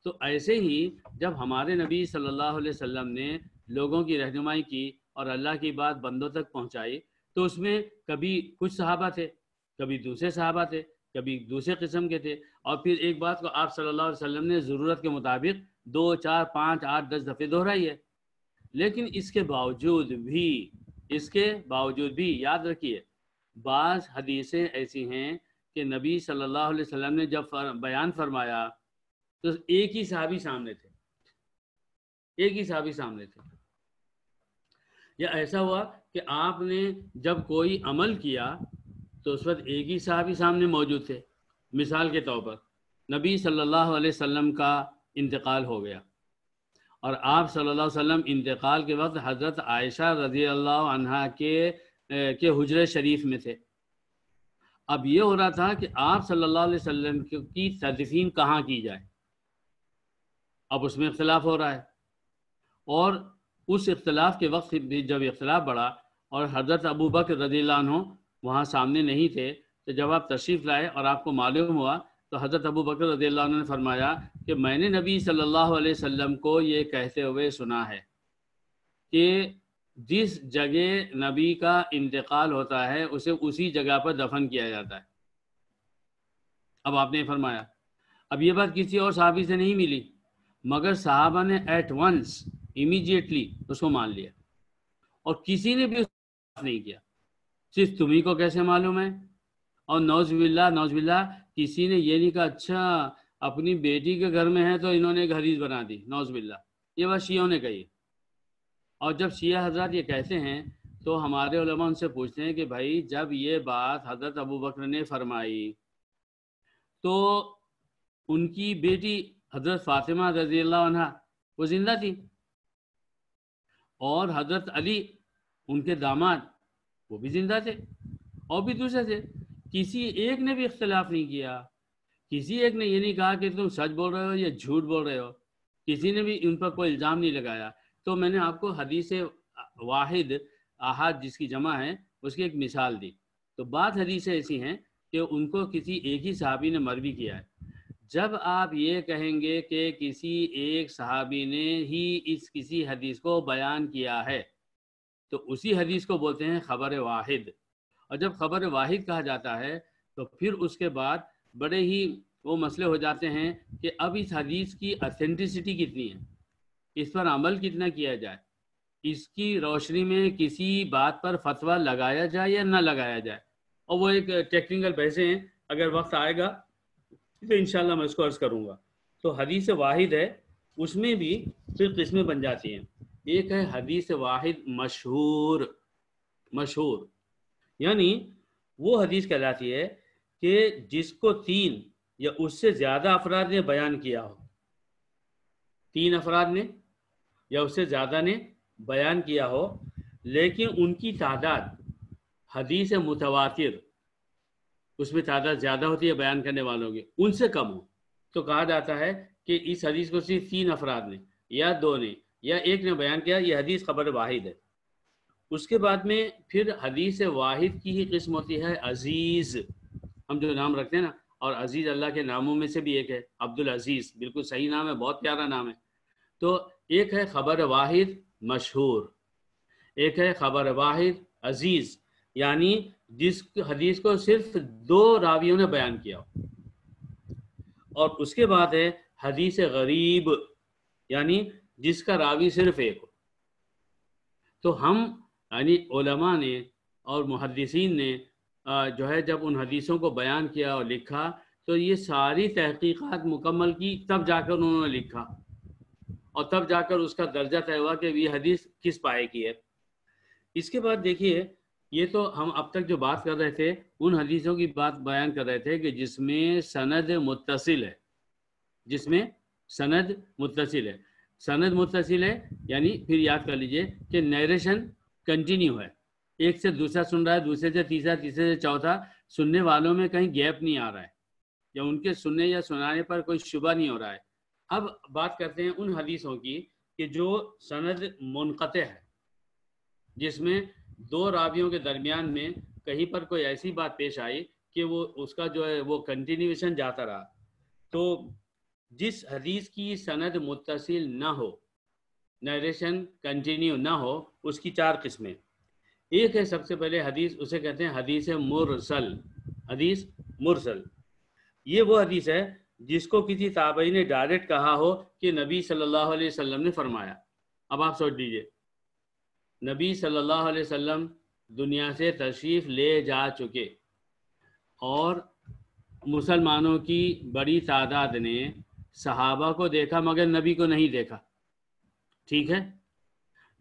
Speaker 2: تو ایسے ہی جب ہمارے نبی صلی اللہ علیہ وسلم نے لوگوں کی رہنمائی کی اور اللہ کی بات بندوں تک پہنچائی تو اس میں کبھی کچھ صحابہ تھے، کبھی دوسرے صحابہ تھے، کبھی دوسرے قسم کے تھے، اور پھر ایک بات کو آپ صلی اللہ علیہ وسلم نے ضرورت کے مطابق 2، 4، 5، 8، 10 دفعے دہرائی ہے. لیکن اس کے باوجود بھی یاد رکھیے بعض حدیثیں ایسی ہیں کہ نبی صلی اللہ علیہ وسلم نے جب بیان فرمایا تو ایک ہی صحابی سامنے تھے، یا ایسا ہوا کہ آپ نے جب کوئی عمل کیا تو اس وقت ایک ہی صحابی سامنے موجود تھے. مثال کے طور پر نبی صلی اللہ علیہ وسلم کا انتقال ہو گیا اور آپ صلی اللہ علیہ وسلم انتقال کے وقت حضرت عائشہ رضی اللہ عنہا کے حجرے شریف میں تھے. اب یہ ہو رہا تھا کہ آپ صلی اللہ علیہ وسلم کی تدفین کہاں کی جائے، اب اس میں اختلاف ہو رہا ہے. اور اس اختلاف کے وقت بھی جب اختلاف بڑھا اور حضرت ابو بکر رضی اللہ عنہ وہاں سامنے نہیں تھے تو جب آپ تشریف لائے اور آپ کو معلوم ہوا تو حضرت ابو بکر رضی اللہ عنہ نے فرمایا کہ میں نے نبی صلی اللہ علیہ وسلم کو یہ کہتے ہوئے سنا ہے کہ جس جگہ نبی کا انتقال ہوتا ہے اسے اسی جگہ پر دفن کیا جاتا ہے. اب آپ نے فرمایا، اب یہ بات کسی اور صحابی سے نہیں ملی مگر صحابہ نے ایٹ ونس امیڈیٹلی اس کو مان لیا اور کسی نے بھی اس کو نہیں کیا. صرف تمہیں کو کیسے معلوم ہے؟ اور نوز باللہ کسی نے یہ نہیں کہا اچھا اپنی بیٹی کے گھر میں ہے تو انہوں نے ایک حدیث بنا دی، نوز باللہ. یہ بات شیعوں نے کہی. اور جب شیعہ حضرات یہ کہتے ہیں تو ہمارے علماء ان سے پوچھتے ہیں کہ بھائی جب یہ بات حضرت ابو بکر نے فرمائی تو ان کی بیٹی حضرت فاطمہ رضی اللہ عنہ وہ زندہ تھی اور حضرت علی ان کے داماد وہ بھی زندہ تھے اور بھی دوسرے تھے. کسی ایک نے بھی اختلاف نہیں کیا، کسی ایک نے یہ نہیں کہا کہ تم سچ بول رہے ہو یا جھوٹ بول رہے ہو، کسی نے بھی ان پر کوئی الزام نہیں لگایا. تو میں نے آپ کو حدیث واحد احاد جس کی جمع ہے اس کی ایک مثال دی. تو بعض حدیثیں ایسی ہیں کہ ان کو کسی ایک ہی صحابی نے مروی کیا ہے. جب آپ یہ کہیں گے کہ کسی ایک صحابی نے ہی اس کسی حدیث کو بیان کیا ہے تو اسی حدیث کو بولتے ہیں خبر واحد. اور جب خبر واحد کہا جاتا ہے تو پھر اس کے بعد بڑے ہی وہ مسئلے ہو جاتے ہیں کہ اب اس حدیث کی اتھینٹسٹی کتنی ہے، اس پر عمل کتنا کیا جائے، اس کی روشنی میں کسی بات پر فتویٰ لگایا جائے یا نہ لگایا جائے. اور وہ ایک ٹیکنیکل بحثیں ہیں، اگر وقت آئے گا تو انشاءاللہ میں اس کو عرض کروں گا. تو حدیث واحد ہے اس میں بھی پھر قسمیں بن جاتی ہیں. ایک ہے حدیث واحد مشہور یعنی وہ حدیث کہلاتی ہے کہ جس کو 3 یا اس سے زیادہ افراد نے بیان کیا ہو، 3 افراد نے یا اس سے زیادہ نے بیان کیا ہو، لیکن ان کی تعداد حدیث متواتر اس میں تعداد زیادہ ہوتی ہے بیان کرنے والوں کی، ان سے کم ہو تو کہا جاتا ہے کہ اس حدیث کو صرف 3 افراد نے یا 2 نے یا 1 نے بیان کیا، یہ حدیث خبر واحد ہے. اس کے بعد میں پھر حدیث واحد کی ہی قسم ہوتی ہے عزیز. ہم جو نام رکھتے ہیں نا، اور عزیز اللہ کے ناموں میں سے بھی ایک ہے عبدالعزیز، بالکل صحیح نام ہے، بہت پیارا نام ہے. تو ایک ہے خبر واحد مشہور، ایک ہے خبر واحد عزیز یعنی جس حدیث کو صرف 2 راویوں نے بیان کیا ہو. اور اس کے بعد ہے حدیث غریب یعنی جس کا راوی صرف ایک ہو. تو ہم یعنی علماء نے اور محدثین نے جو ہے جب ان حدیثوں کو بیان کیا اور لکھا تو یہ ساری تحقیقات مکمل کی، تب جا کر انہوں نے لکھا اور تب جا کر اس کا درجہ طے ہوا کہ یہ حدیث کس پائے کی ہے۔ اس کے بعد دیکھیے، یہ تو ہم اب تک جو بات کر رہے تھے ان حدیثوں کی بات بیان کر رہے تھے کہ جس میں سند متصل ہے، جس میں سند متصل ہے۔ سند متصل ہے یعنی پھر یاد کر لیجئے کہ نیریشن کنٹینیو ہے، ایک سے دوسرا سن رہا ہے، دوسرے سے تیسرا، تیسرے سے چوتھا، سننے والوں میں کہیں گیپ نہیں آ رہا ہے یا ان کے سننے یا سنانے پر کوئی شبہ نہیں ہو رہا ہے۔ اب بات کرتے ہیں ان حدیثوں کی کہ جو سند منقطع ہے، جس میں دو راویوں کے درمیان میں کہیں پر کوئی ایسی بات پیش آئی کہ وہ اس کا جو ہے وہ کنٹینیوشن جاتا رہا۔ تو جس حدیث کی سند متصل نہ ہو، نیریشن کنٹینیو نہ ہو، اس کی 4 قسمیں۔ ایک ہے سب سے پہلے حدیث، اسے کہتے ہیں حدیث مرسل۔ حدیث مرسل یہ وہ حدیث ہے جس کو کسی تابعی نے ڈائریکٹ کہا ہو کہ نبی صلی اللہ علیہ وسلم نے فرمایا۔ اب آپ سوچ لیجئے، نبی صلی اللہ علیہ وسلم دنیا سے تشریف لے جا چکے اور مسلمانوں کی بڑی تعداد نے صحابہ کو دیکھا مگر نبی کو نہیں دیکھا، ٹھیک ہے؟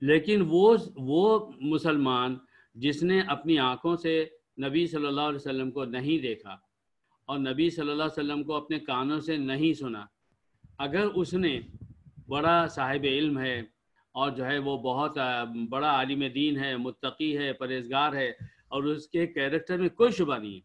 Speaker 2: لیکن وہ مسلمان جس نے اپنی آنکھوں سے نبی صلی اللہ علیہ وسلم کو نہیں دیکھا اور نبی صلی اللہ علیہ وسلم کو اپنے کانوں سے نہیں سنا، اگر اس نے بڑا صاحب علم ہے اور جو ہے وہ بہت بڑا عالم دین ہے، متقی ہے، پرہیزگار ہے اور اس کے کیریکٹر میں کوئی شبہ نہیں ہے،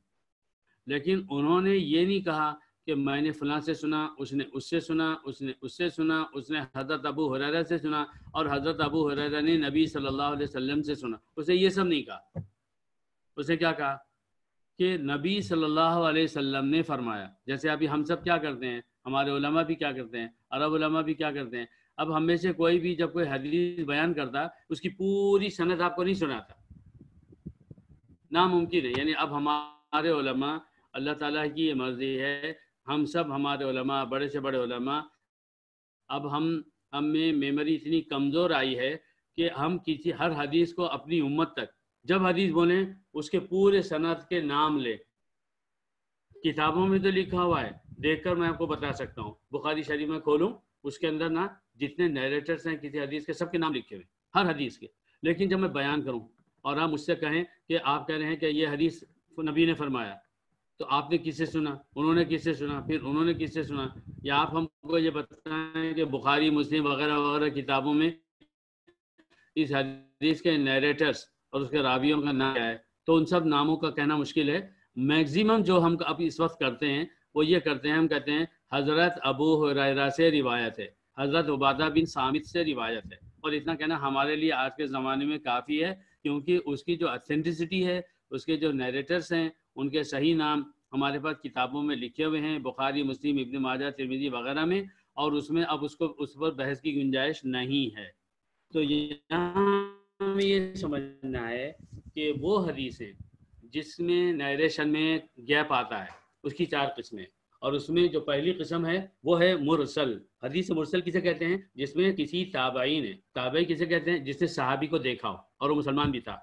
Speaker 2: لیکن انہوں نے یہ نہیں کہا کہ میں نے فلاں سے سنا، اس نے اس سے سنا، اس نے اس سے سنا، اس نے حضرت ابو ہریرہ سے سنا اور حضرت ابو ہریرہ نے نبی صلی اللہ علیہ وسلم سے سنا، اسے یہ سب نہیں کہا۔ اسے کیا کہا کہ نبی صلی اللہ علیہ وسلم نے فرمایا۔ جیسے ابھی ہم سب کیا کرتے ہیں، ہمارے علماء بھی کیا کرتے ہیں، عرب علماء بھی کیا کرتے ہیں، اب ہم میں سے کوئی بھی جب کوئی حدیث بیان کرتا اس کی پوری سند آپ کو نہیں سناتا، ناممکن ہے۔ یعنی اب ہمارے علماء، اللہ تعالیٰ کی یہ مرضی ہے، ہم سب ہمارے علماء، بڑے سے بڑے علماء، اب ہم میں میموری اتنی کمزور آئی ہے کہ ہم کسی ہر حدیث کو اپنی امت تک جب حدیث بولیں اس کے پورے سند کے نام لیں۔ کتابوں میں تو لکھا ہوا ہے، دیکھ کر میں آپ کو بتا سکتا ہوں، بخاری شریف میں کھولوں اس کے اندر نا جتنے نیریٹرز ہیں کسی حدیث کے سب کے نام لکھے ہوئے ہر حدیث کے، لیکن جب میں بیان کروں اور آپ مجھ سے کہیں کہ آپ کہہ رہے ہیں کہ یہ حدیث نبی نے فرمایا، تو آپ نے کس سے سنا، انہوں نے کس سے سنا، پھر انہوں نے کس سے سنا، یا آپ ہم کو یہ بتائیں کہ بخاری، مسلم وغیرہ وغیرہ کتابوں میں اس حدیث کے نیریٹرز اور اس کے راویوں کا نام کیا ہے، تو ان سب ناموں کا کہنا مشکل ہے۔ میکزیمم جو ہم اب اس وقت کرتے ہیں وہ یہ کرتے ہیں، ہم کہتے ہیں حضرت ابو ہریرہ سے روایت ہے، حضرت عبادہ بن صامت سے روایت ہے، اور اتنا کہنا ہمارے لیے آج کے زمانے میں کافی ہے، کیونکہ اس کی جو اتھینٹسٹی ہے، اس کے جو نیریٹرز ہیں، ان کے صحیح نام ہمارے پاس کتابوں میں لکھے ہوئے ہیں، بخاری، مسلم، ابن ماجہ، ترمذی وغیرہ میں، اور اس میں اب اس پر بحث کی گنجائش نہیں ہے۔ تو یہاں ہمیں یہ سمجھنا ہے کہ وہ حدیثیں جس میں نیریشن میں گیپ آتا ہے اس کی 4 قسمیں، اور اس میں جو پہلی قسم ہے وہ ہے مرسل۔ حدیث مرسل کسے کہتے ہیں؟ جس میں کسی تابعی نے، تابعی کسے کہتے ہیں؟ جس نے صحابی کو دیکھا ہو اور وہ مسلمان بھی تھا،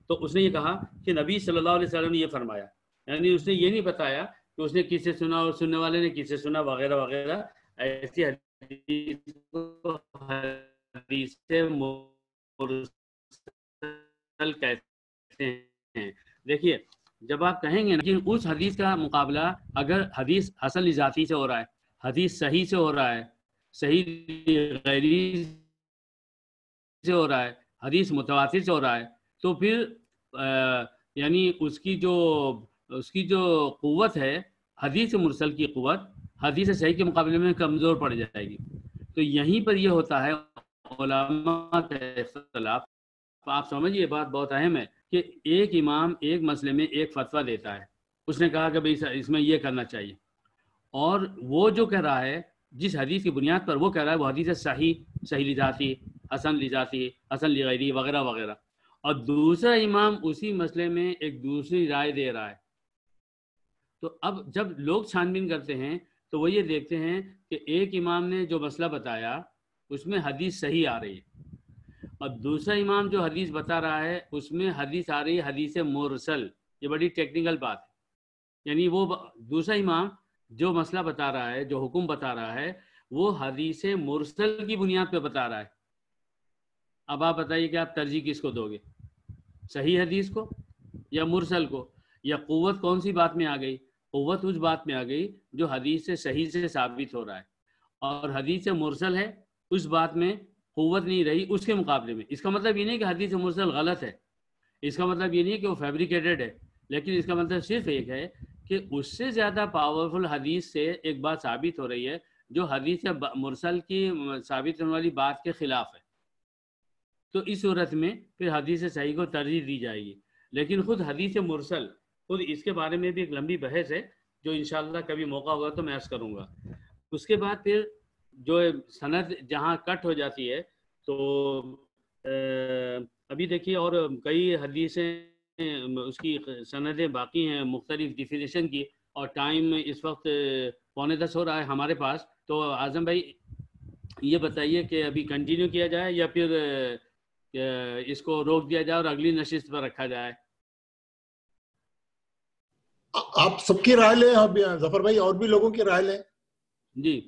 Speaker 2: تو اس نے یہ کہا کہ نبی صلی اللہ علیہ وسلم نے یہ فرمایا، یعنی اس نے یہ نہیں بتایا کہ اس نے کس سے سنا اور سننے والے نے کس سے سنا وغیرہ وغیرہ، ایسی حدیث کو حدیث مرسل کہتے ہیں۔ دیکھیے جب آپ کہیں گے لیکن اس حدیث کا مقابلہ اگر حدیث حسن لذاتی سے ہو رہا ہے، حدیث صحیح سے ہو رہا ہے، صحیح غیری سے ہو رہا ہے، حدیث متواتر سے ہو رہا ہے، تو پھر یعنی اس کی جو قوت ہے، حدیث مرسل کی قوت حدیث صحیح کے مقابلے میں کمزور پڑ جائے گی۔ تو یہیں پر یہ ہوتا ہے علماء کا اختلاف۔ آپ سمجھیے بات بہت اہم ہے کہ ایک امام ایک مسئلے میں ایک فتویٰ دیتا ہے، اس نے کہا کہ بھئی اس میں یہ کرنا چاہیے، اور وہ جو کہہ رہا ہے جس حدیث کی بنیاد پر وہ کہہ رہا ہے وہ حدیث صحیح لذاتی، حسن لذاتی، حسن لغیری وغیرہ وغیرہ، اور دوسرا امام اسی مسئلے میں ایک دوسری رائے دے رہا ہے۔ تو اب جب لوگ چھان بین کرتے ہیں تو وہ یہ دیکھتے ہیں کہ ایک امام نے جو مسئلہ بتایا اس میں حدیث صحیح آ رہی ہے، اب دوسرا امام جو حدیث بتا رہا ہے اس میں حدیث آ رہی ہے حدیث مرسل. یہ بڑی ٹیکنیکل بات ہے. یعنی وہ دوسرا امام جو مسئلہ بتا رہا ہے، جو حکم بتا رہا ہے، وہ حدیث مرسل کی بنیاد پہ بتا رہا ہے. اب آپ بتائیے کہ آپ ترجیح کس کو دو گے، صحیح حدیث کو یا مرسل کو؟ یا قوت کون سی بات میں آ گئی؟ قوت اس بات میں آ گئی جو حدیث سے صحیح سے ثابت ہو رہا ہے، اور حدیث مرسل ہے اس بات میں قوت نہیں رہی اس کے مقابلے میں. اس کا مطلب یہ نہیں کہ حدیث مرسل غلط ہے، اس کا مطلب یہ نہیں کہ وہ فیبریکیٹڈ ہے، لیکن اس کا مطلب صرف ایک ہے کہ اس سے زیادہ پاورفل حدیث سے ایک بات ثابت ہو رہی ہے جو حدیث مرسل کی ثابت ہونے والی بات کے خلاف ہے. تو اس صورت میں پھر حدیث صحیح کو ترجیح دی جائے گی. لیکن خود حدیث مرسل، خود اس کے بارے میں بھی ایک لمبی بحث ہے جو انشاءاللہ کبھی موقع ہوگا تو میں عرض کروں گا. اس کے بعد پھر جو سند جہاں کٹ ہو جاتی ہے تو ابھی دیکھیے اور کئی حدیثیں اس کی سندیں باقی ہیں مختلف ڈیفینیشن کی، اور ٹائم اس وقت 9:45 ہو رہا ہے ہمارے پاس. تو اعظم بھائی یہ بتائیے کہ ابھی کنٹینیو کیا جائے یا پھر اس کو روک دیا جائے اور اگلی نشست پر رکھا جائے؟
Speaker 1: آپ سب کی رائے لیں ظفر بھائی، اور بھی لوگوں کی رائے لیں.
Speaker 2: جی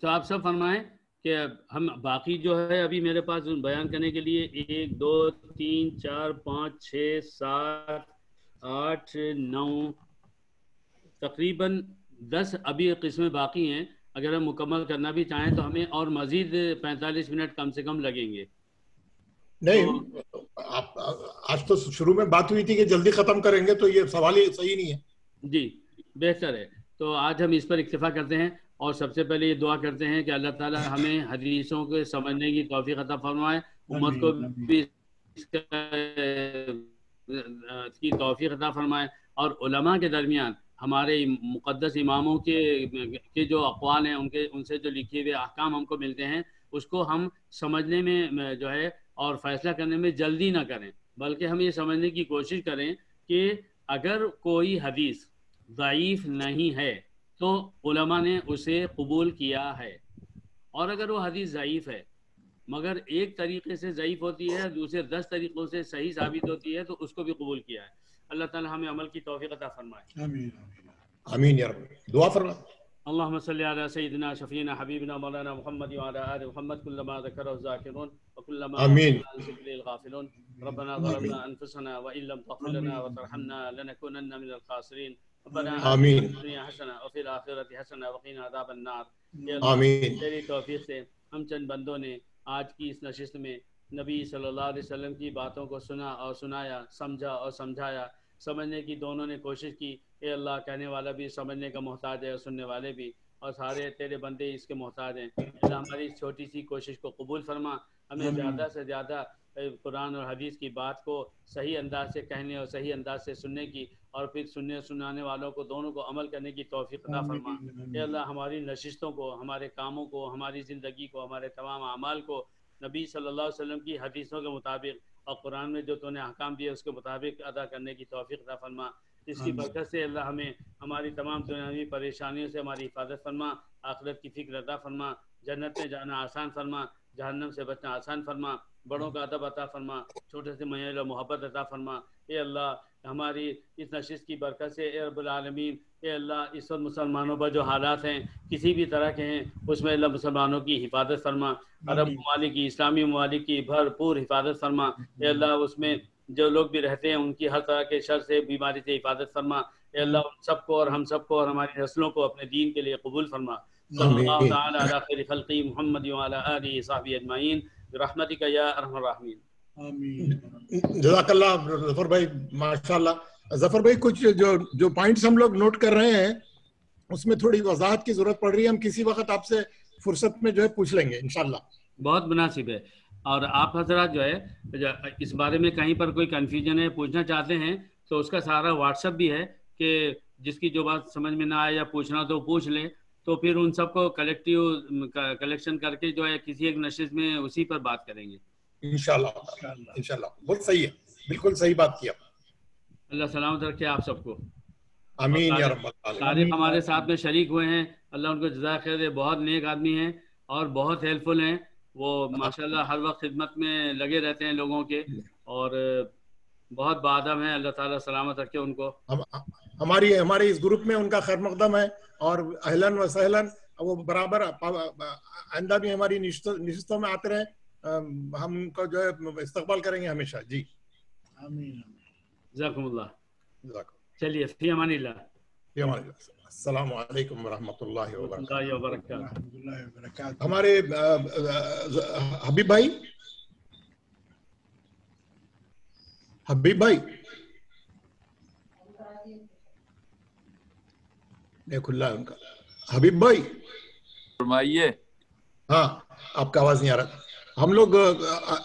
Speaker 2: تو آپ سب فرمائیں کہ ہم باقی جو ہے ابھی میرے پاس بیان کرنے کے لیے 1 2 3 4 5 6 7 8 9 تقریباً 10 ابھی قسمیں باقی ہیں. اگر ہم مکمل کرنا بھی چاہیں تو ہمیں اور مزید 45 منٹ کم سے کم لگیں گے.
Speaker 1: نہیں، آج تو شروع میں بات ہوئی تھی کہ جلدی ختم کریں گے، تو یہ سوال ہی صحیح نہیں ہے.
Speaker 2: جی بہتر ہے. تو آج ہم اس پر اکتفا کرتے ہیں، اور سب سے پہلے یہ دعا کرتے ہیں کہ اللہ تعالی ہمیں حدیثوں کو سمجھنے کی توفیق عطا فرمائے، امت کو بھی اس کی توفیق عطا فرمائے، اور علماء کے درمیان ہمارے مقدس اماموں کے جو اقوال ہیں ان سے جو لکھے ہوئے احکام ہم کو ملتے ہیں اس کو ہم سمجھنے میں جو ہے اور فیصلہ کرنے میں جلدی نہ کریں، بلکہ ہم یہ سمجھنے کی کوشش کریں کہ اگر کوئی حدیث ضعیف نہیں ہے تو علماء نے اسے قبول کیا ہے، اور اگر وہ حدیث ضعیف ہے مگر ایک طریقے سے ضعیف ہوتی ہے دوسرے 10 طریقوں سے صحیح ثابت ہوتی ہے تو اس کو بھی قبول کیا ہے. اللہ تعالی ہمیں عمل کی توفیق عطا فرمائے.
Speaker 1: آمین آمین یا رب. دعا فرمائیں.
Speaker 2: اللهم صل على سيدنا شفينا حبيبنا مولانا محمد وعلى آل محمد كلما ذكره الذاكرون وكلما
Speaker 1: آمين.
Speaker 2: عن ذكره الغافلون. ربنا ظلمنا أنفسنا وإن لم تغفر لنا وترحمنا لنكونن من الخاسرين. ربنا
Speaker 1: آمين.
Speaker 2: آتنا في الدنيا حسنة وفي الآخرة حسنة وقنا عذاب النار.
Speaker 1: آمین.
Speaker 2: تیری توفیق سے ہم چند بندوں نے آج کی اس نشست میں نبی صلی اللہ علیہ وسلم کی باتوں کو سنا اور سنایا، سمجھا اور سمجھایا، سمجھنے کی دونوں نے کوشش کی. اے اللہ، کہنے والا بھی سمجھنے کا محتاج ہے اور سننے والے بھی، اور سارے تیرے بندے اس کے محتاج ہیں. اللہ ہماری اس چھوٹی سی کوشش کو قبول فرما، ہمیں زیادہ سے زیادہ قرآن اور حدیث کی بات کو صحیح انداز سے کہنے اور صحیح انداز سے سننے کی، اور پھر سننے سنانے والوں کو دونوں کو عمل کرنے کی توفیق عطا فرما. اے اللہ ہماری نشستوں کو، ہمارے کاموں کو، ہماری زندگی کو، ہمارے تمام اعمال کو نبی صلی اللہ علیہ وسلم کی حدیثوں کے مطابق اور قرآن میں جو تو نے احکام دیے اس کے مطابق ادا کرنے کی توفیق عطا فرما. اس کی برکت سے اللہ ہمیں ہماری تمام دنیاوی پریشانیوں سے ہماری حفاظت فرما، آخرت کی فکر عطا فرما، جنت میں جانا آسان فرما، جہنم سے بچنا آسان فرما، بڑوں کا ادب عطا فرما، چھوٹے سے میل و محبت عطا فرما. اے اللہ ہماری اس نشست کی برکت سے اے رب العالمین، اے اللہ اس وقت مسلمانوں پر جو حالات ہیں کسی بھی طرح کے ہیں اس میں اللہ مسلمانوں کی حفاظت فرما، عرب ممالک کی، اسلامی ممالک کی بھرپور حفاظت فرما. اے اللہ اس میں جو لوگ بھی رہتے ہیں ان کی ہر طرح کے شر سے، بیماری سے حفاظت فرما. اے اللہ ان سب کو اور ہم سب کو اور ہماری نسلوں کو اپنے دین کے لیے قبول فرما. صلی اللہ تعالی علی خیر خلقی محمد وعلی آلہ صحبہ اجمعین برحمتک یا ارحم الراحمین.
Speaker 1: جزاک اللہ ظفر بھائی، ماشاء اللہ. ظفر بھائی کچھ جو پوائنٹس ہم لوگ نوٹ کر رہے ہیں اس میں تھوڑی وضاحت کی ضرورت پڑ رہی ہے. ہم کسی وقت آپ سے فرصت میں جو ہے پوچھ لیں گے انشاءاللہ.
Speaker 2: بہت مناسب ہے. اور آپ حضرات جو ہے اس بارے میں کہیں پر کوئی کنفیوژن ہے پوچھنا چاہتے ہیں تو اس کا سارا واٹس ایپ بھی ہے کہ جس کی جو بات سمجھ میں نہ آئے یا پوچھنا تو پوچھ لیں، تو پھر ان سب کو کلیکشن کر کے جو ہے کسی ایک نشست میں اسی پر بات کریں گے
Speaker 1: انشاءاللہ. انشاءاللہ بہت صحیح ہے، بالکل صحیح بات کیا.
Speaker 2: اللہ سلامت رکھے آپ سب کو.
Speaker 1: آمین یا رب العالمین.
Speaker 2: طارق ہمارے ساتھ میں شریک ہوئے ہیں، اللہ ان کو جزائے خیر دے، بہت نیک آدمی ہیں اور بہت ہیلپ فل ہیں. وہ ماشاءاللہ ہر وقت خدمت میں لگے رہتے ہیں لوگوں کے، اور بہت بادم ہیں، اللہ تعالیٰ سلامت رکھے ان کو.
Speaker 1: ہمارے اس گروپ میں ان کا خیر مقدم ہے، اور اہلاً و سہلاً، وہ برابر آئندہ بھی ہماری نشستوں میں آتے رہیں، ہم ان کا جو ہے استقبال کریں گے ہمیشہ. جی
Speaker 3: آمین.
Speaker 2: جزاکم اللہ.
Speaker 1: جزاکم
Speaker 2: چلیے فی امان اللہ.
Speaker 1: السلام علیکم ورحمۃ اللہ وبرکاتہ.
Speaker 2: اللہ وبرکاتہ.
Speaker 3: ورحمۃ اللہ وبرکاتہ.
Speaker 1: ہمارے حبیب بھائی کھلا ہے ان کا. حبیب بھائی
Speaker 4: فرمائیے.
Speaker 1: ہاں آپ کا آواز نہیں آ رہا. ہم لوگ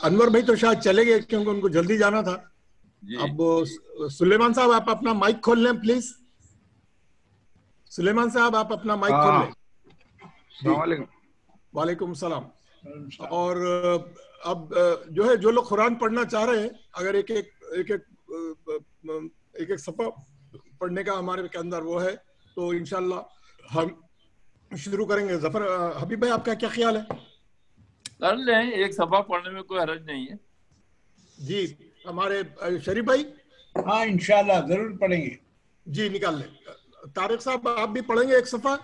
Speaker 1: انور بھائی تو شاید چلے گئے کیونکہ ان کو جلدی جانا تھا. اب سلیمان صاحب آپ اپنا مائک کھول لیں پلیز. سلیمان صاحب آپ اپنا مائک کھول لیں.
Speaker 5: السلام علیکم.
Speaker 1: وعلیکم السلام. اور اب جو ہے جو لوگ قرآن پڑھنا چاہ رہے ہیں، اگر ایک صفحہ پڑھنے کا ہمارے کے اندر وہ ہے تو انشاءاللہ ہم شروع کریں گے. ظفر حبیب بھائی آپ کا کیا خیال ہے؟
Speaker 4: کر لیں، ایک صفحہ پڑھنے میں کوئی حرج نہیں ہے.
Speaker 1: جی ہمارے شریف بھائی.
Speaker 3: ہاں انشاءاللہ ضرور پڑھیں گے.
Speaker 1: جی نکال لیں. طارق صاحب آپ بھی پڑھیں گے ایک صفحہ،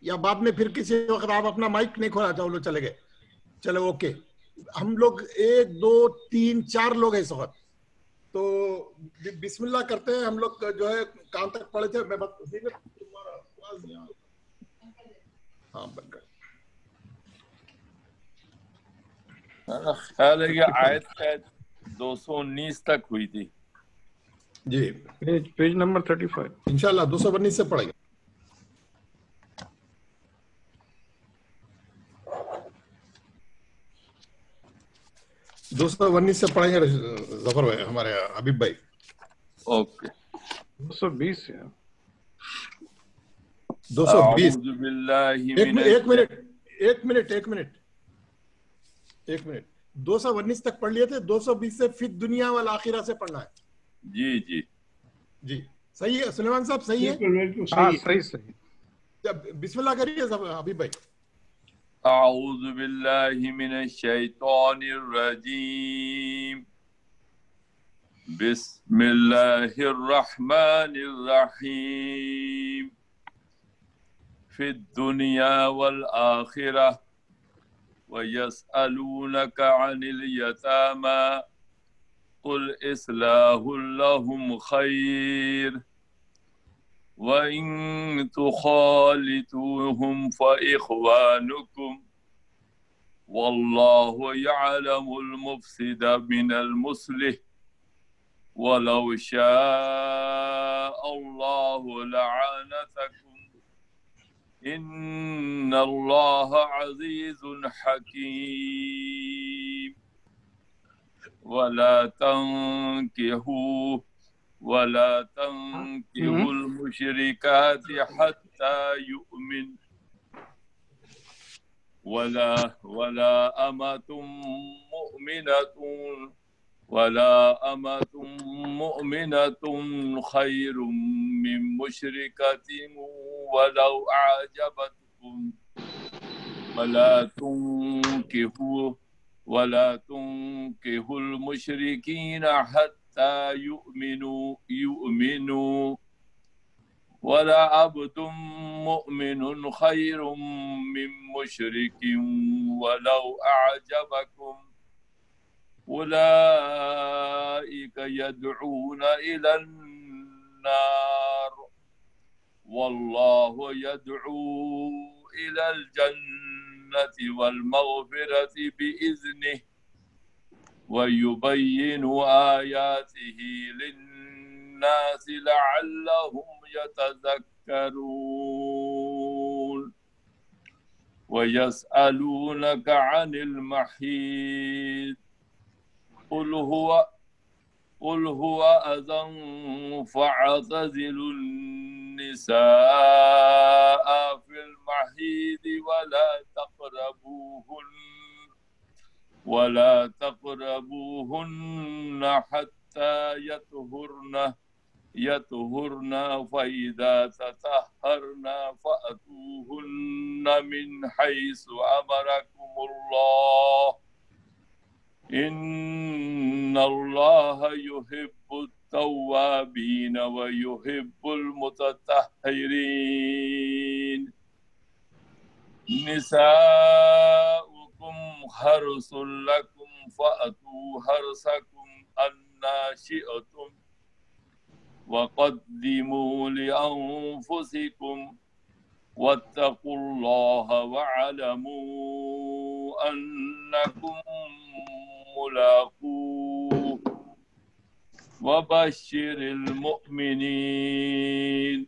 Speaker 1: یا بعد میں پھر کسی وقت آپ اپنا مائک نہیں کھولا تھا وہ لوگ چلے گئے؟ چلو اوکے. ہم لوگ 1 2 3 4 لوگ ہیں اس وقت، تو بسم اللہ کرتے ہیں. ہم لوگ جو ہے کہاں تک پڑھے تھے؟ میں ہاں بن کر
Speaker 4: خیال ہے کہ آیت 219 تک ہوئی تھی.
Speaker 1: جی
Speaker 5: پیج نمبر 35
Speaker 1: انشاءاللہ 219 سے پڑھیں گے. سے پڑھیں گے ظفر بھائی، ہمارے حبیب بھائی.
Speaker 4: اوکے.
Speaker 5: 220 ہے.
Speaker 1: 220.
Speaker 4: اعوذ باللہ
Speaker 1: ایک منٹ 219 تک پڑھ لیے تھے. 220 سے فی دنیا والآخرہ سے پڑھنا ہے.
Speaker 4: جی جی
Speaker 1: جی صحیح ہے سلیمان صاحب، صحیح ہے.
Speaker 3: بالکل
Speaker 5: ہاں
Speaker 3: صحیح.
Speaker 5: صحیح.
Speaker 1: بسم اللہ کریے حبیب بھائی.
Speaker 4: اعوذ باللہ من الشیطان الرجیم. بسم اللہ الرحمن الرحیم. فی الدنیا والآخرہ وَيَسْأَلُونَكَ عَنِ الْيَتَامَى قُلْ إِصْلَاحٌ لَهُمْ خَيْرٌ وَإِن تُخَالِطُوهُمْ فَإِخْوَانُكُمْ وَاللَّهُ يَعْلَمُ الْمُفْسِدَ مِنَ الْمُصْلِحِ وَلَوْ شَاءَ اللَّهُ لَعَانَتَكُمْ إِنَّ اللَّهَ عَزِيزٌ حَكِيمٌ. وَلَا تَنكِحُوا الْمُشْرِكَاتِ حَتَّى يُؤْمِنْ وَلَا أَمَةٌ مُؤْمِنَةٌ خَيْرٌ مِّن مُّشْرِكَةٍ وَلَوْ أَعْجَبَتْكُمْ وَلَا تُنكِحُوا الْمُشْرِكِينَ حَتَّى يُؤْمِنُوا وَلَعَبْدٌ مُؤْمِنٌ خَيْرٌ مِّن مُّشْرِكٍ وَلَوْ أَعْجَبَكُمْ أُولَئِكَ يَدْعُونَ إِلَى النَّارِ وَاللَّهُ يَدْعُو إِلَى الْجَنَّةِ وَالْمَغْفِرَةِ بِإِذْنِهِ وَيُبَيِّنُ آيَاتِهِ لِلنَّاسِ لَعَلَّهُمْ يَتَذَكَّرُونَ. وَيَسْأَلُونَكَ عَنِ الْمَحِيضِ قُلْ هُوَ أَذًى فَاعْتَزِلُوا النِّسَاءَ فِي الْمَحِيضِ وَلَا تَقْرَبُوهُنَّ حَتَّى يَطْهُرْنَ يطهرن فإذا تطهرن فأتوهن من حيث أمركم الله إن الله يحب التوابين ويحب المتطهرين نساؤكم حرث لكم فأتوا حرثكم أنى شئتم وقدموا لأنفسكم واتقوا الله واعلموا أنكم ملاقوه وبشر المؤمنين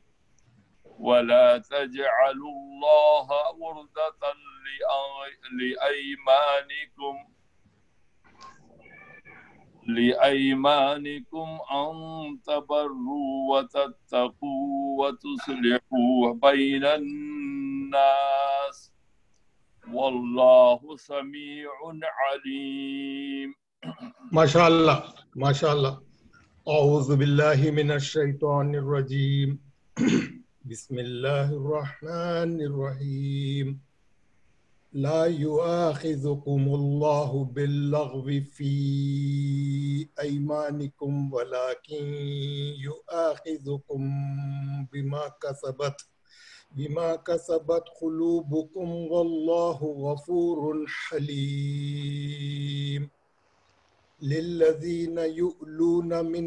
Speaker 4: ولا تجعلوا الله عرضة لأيمانكم أن تبروا وتتقوا وتصلحوا بين الناس والله سميع عليم.
Speaker 1: ما شاء الله ما شاء الله. أعوذ بالله من الشيطان الرجيم. بسم الله الرحمن الرحيم. لا يؤاخذكم الله باللغو في أيمانكم ولكن يؤاخذكم بما كسبت قلوبكم والله غفور حليم. للذين يؤلون من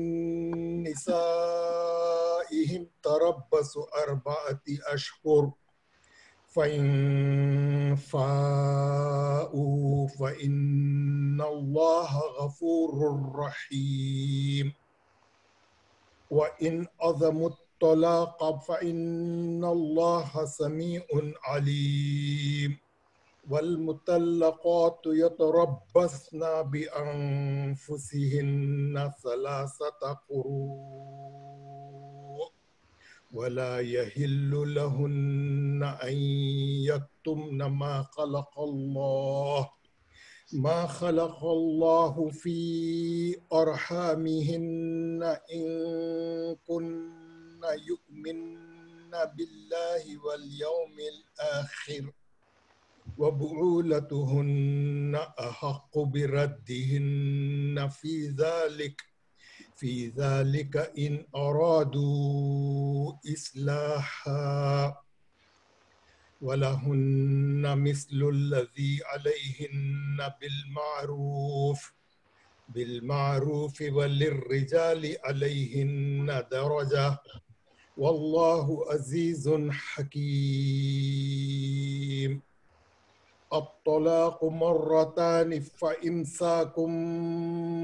Speaker 1: نسائهم تربص 4 أشهر فإن فاءوا فإن الله غفور رحيم. وإن عزموا الطلاق فإن الله سميع عليم. والمطلقات يتربصن بأنفسهن 3 قروء ولا يحل لهن أن يكتمن ما خلق الله في أرحامهن إن كن يؤمن بالله واليوم الآخر وبعولتهن أحق بردهن في ذلك إن أرادوا إصلاحا ولهن مثل الذي عليهن بالمعروف وللرجال عليهن درجة والله عزيز حكيم. الطلاق 2 فإمساكم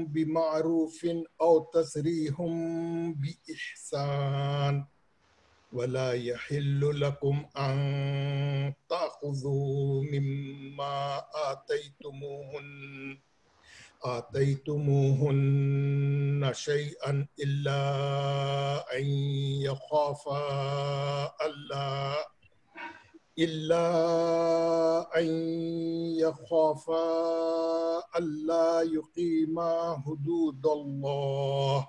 Speaker 1: بمعروف أو تسريح بإحسان ولا يحل لكم أن تأخذوا مما آتيتموهن شيئا إلا أن يخافا ألا يقيما حدود الله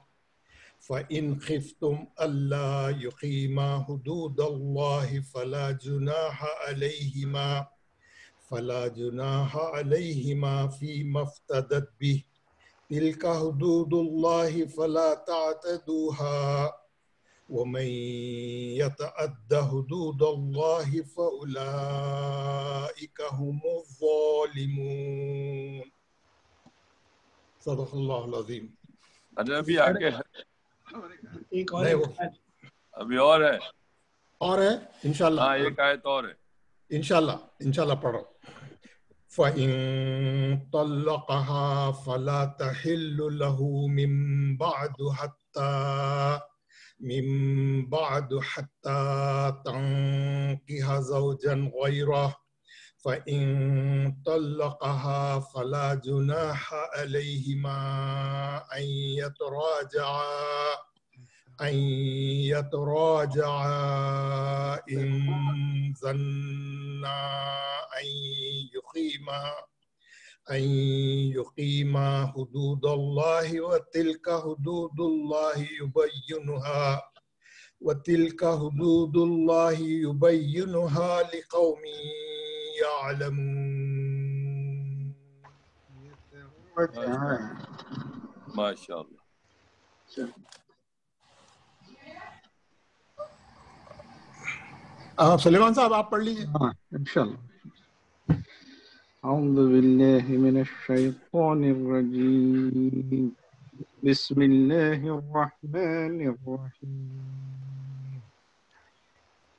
Speaker 1: فإن خفتم ألا يقيما حدود الله فلا جناح عليهما فيما افتدت به تلك حدود الله فلا تعتدوها ومن يتعد حدود الله فأولئك هم الظالمون. صدق الله العظيم.
Speaker 4: ابھی آگے
Speaker 3: ایک اور
Speaker 4: ابھی اور ہے
Speaker 1: انشاءاللہ.
Speaker 4: ہاں ایک آیت اور ہے
Speaker 1: انشاءاللہ پڑھو. فَإِن طَلَّقَهَا فَلَا تَحِلُّ لَهُ من بعد حتى تنكح زوجا غيره فإن طلقها فلا جناح عليهما أن يتراجعا إن ظنا أن يقيما حدود الله وتلك حدود الله يبينها لقوم يعلمون.
Speaker 4: ماشاء اللہ.
Speaker 1: سلیمان صاحب آپ پڑھ لیجیے.
Speaker 5: ہاں انشاءاللہ. اعوذ باللہ من الشیطان الرجیم. بسم اللہ الرحمن الرحیم.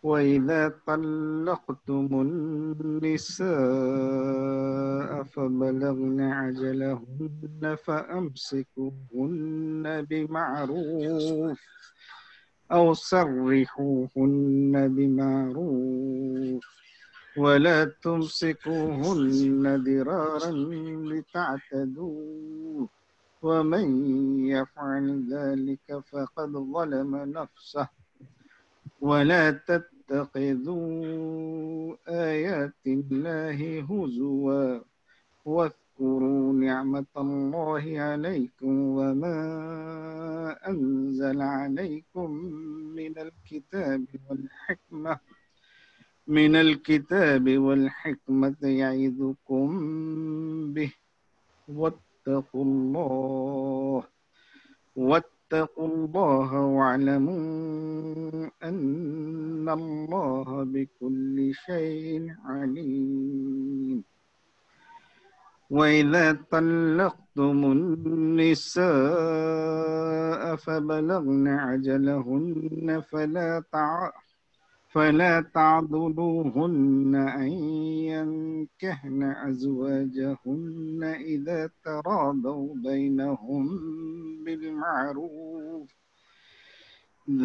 Speaker 5: وَإِذَا طَلَّقْتُمُ النِّسَاءَ فَبَلَغْنَ أَجَلَهُنَّ فَأَمْسِكُوهُنَّ بِمَعْرُوفٍ أَوْ سَرِّحُوهُنَّ بِمَعْرُوفٍ وَلَا تُمْسِكُوهُنَّ ضِرَارًا لِتَعْتَدُوا وَمَنْ يَفْعَلْ ذَلِكَ فَقَدْ ظَلَمَ نَفْسَهُ وَلَا تَتَّخِذُوا آيَاتِ اللَّهِ هُزُوًا واذكروا نعمة الله عليكم وما أنزل عليكم من الكتاب والحكمة يعظكم به واتقوا الله واعلموا أن الله بكل شيء عليم. وَإِذَا طَلَّقْتُمُ النِّسَاءَ فَبَلَغْنَ أَجَلَهُنَّ فَلَا تَعْضُلُوهُنَّ أَن يَنكِحْنَ أَزْوَاجَهُنَّ إِذَا تَرَاضَوْا بَيْنَهُم بِالْمَعْرُوفِ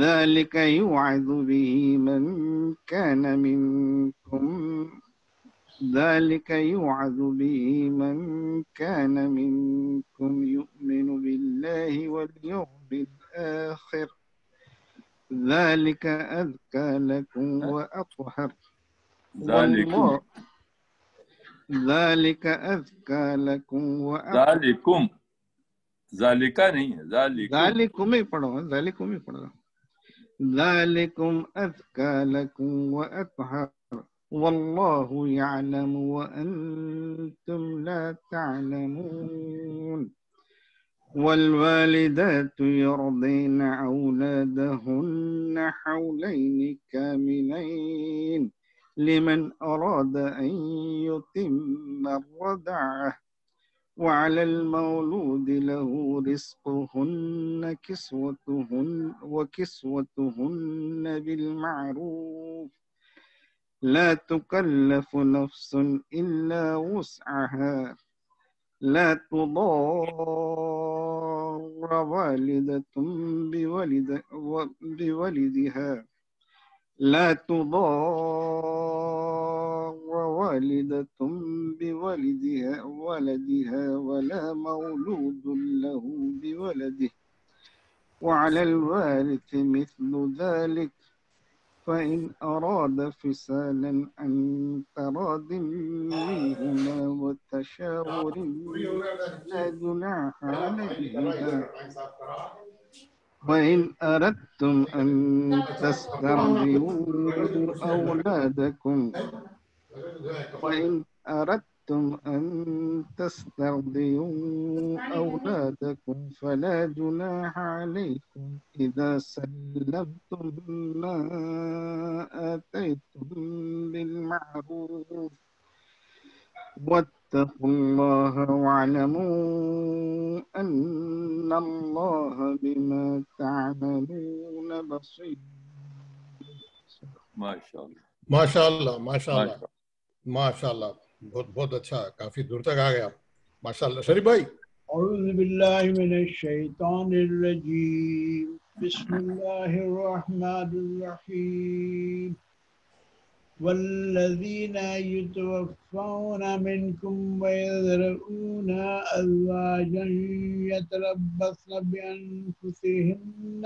Speaker 5: ذَلِكَ يُوعَظُ بِهِ مَن كان منكم يؤمن بالله واليوم الآخر ذلك أزكى لكم وأطهر ذلك أزكى لكم وأطهر.
Speaker 4: ذالکہ نہیں ہے،
Speaker 5: ذالکم ہی پڑھو، ذالکم ہی پڑھو. ذلكم أزكى لكم وأطهر والله يعلم وأنتم لا تعلمون. والوالدات يرضين أولادهن حولين كاملين لمن أراد أن يتم الرضاعة وعلى المولود له رزقهن وكسوتهن بالمعروف لا تكلف نفس إلا وسعها لا تضار والدة بولدها ولا مولود له بولده وعلى الوارث مثل ذلك فإن أراد فصالا عن تراض منهما وتشاور لا جناح عليهما. وإن أردتم أن تسترضعوا أولادكم فلا جناح عليكم إذا سلمتم ما آتيتم بالمعروف واتقوا الله واعلموا أن الله بما تعملون بصير.
Speaker 1: ماشاءاللہ بہت اچھا، کافی دور تک آ گیا ماشاءاللہ. شریف بھائی.
Speaker 3: اعوذ باللہ من الشیطان الرجیم. بسم اللہ الرحمن الرحیم. والذین یتوفون منکم ویذرؤون ازواجا یتربصن بانفسہن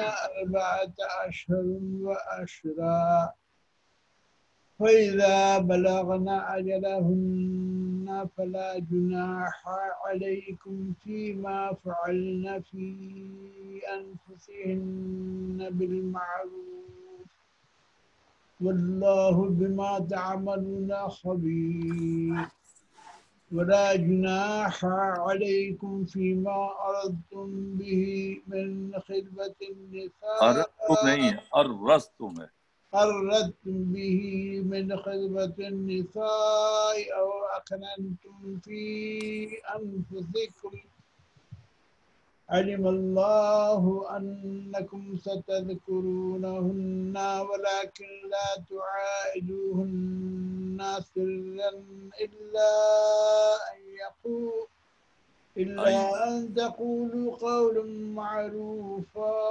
Speaker 3: 4 اشہر وعشرا فإذا بلغن أجلهن تطهرن فلا جناح عليكم فيما فعلن في أنفسهن بالمعروف والله بما تعملون خبير ولا جناح عليكم فيما أردتم به من خطبة النساء
Speaker 4: أردتم نہیں ہے، أردتم ہے.
Speaker 3: أردتم به من خطبة النساء أو أكننتم في أنفسكم علم الله أنكم ستذكرونهن ولكن لا تعاهدوهن سرا إلا أن تقولوا قولا معروفا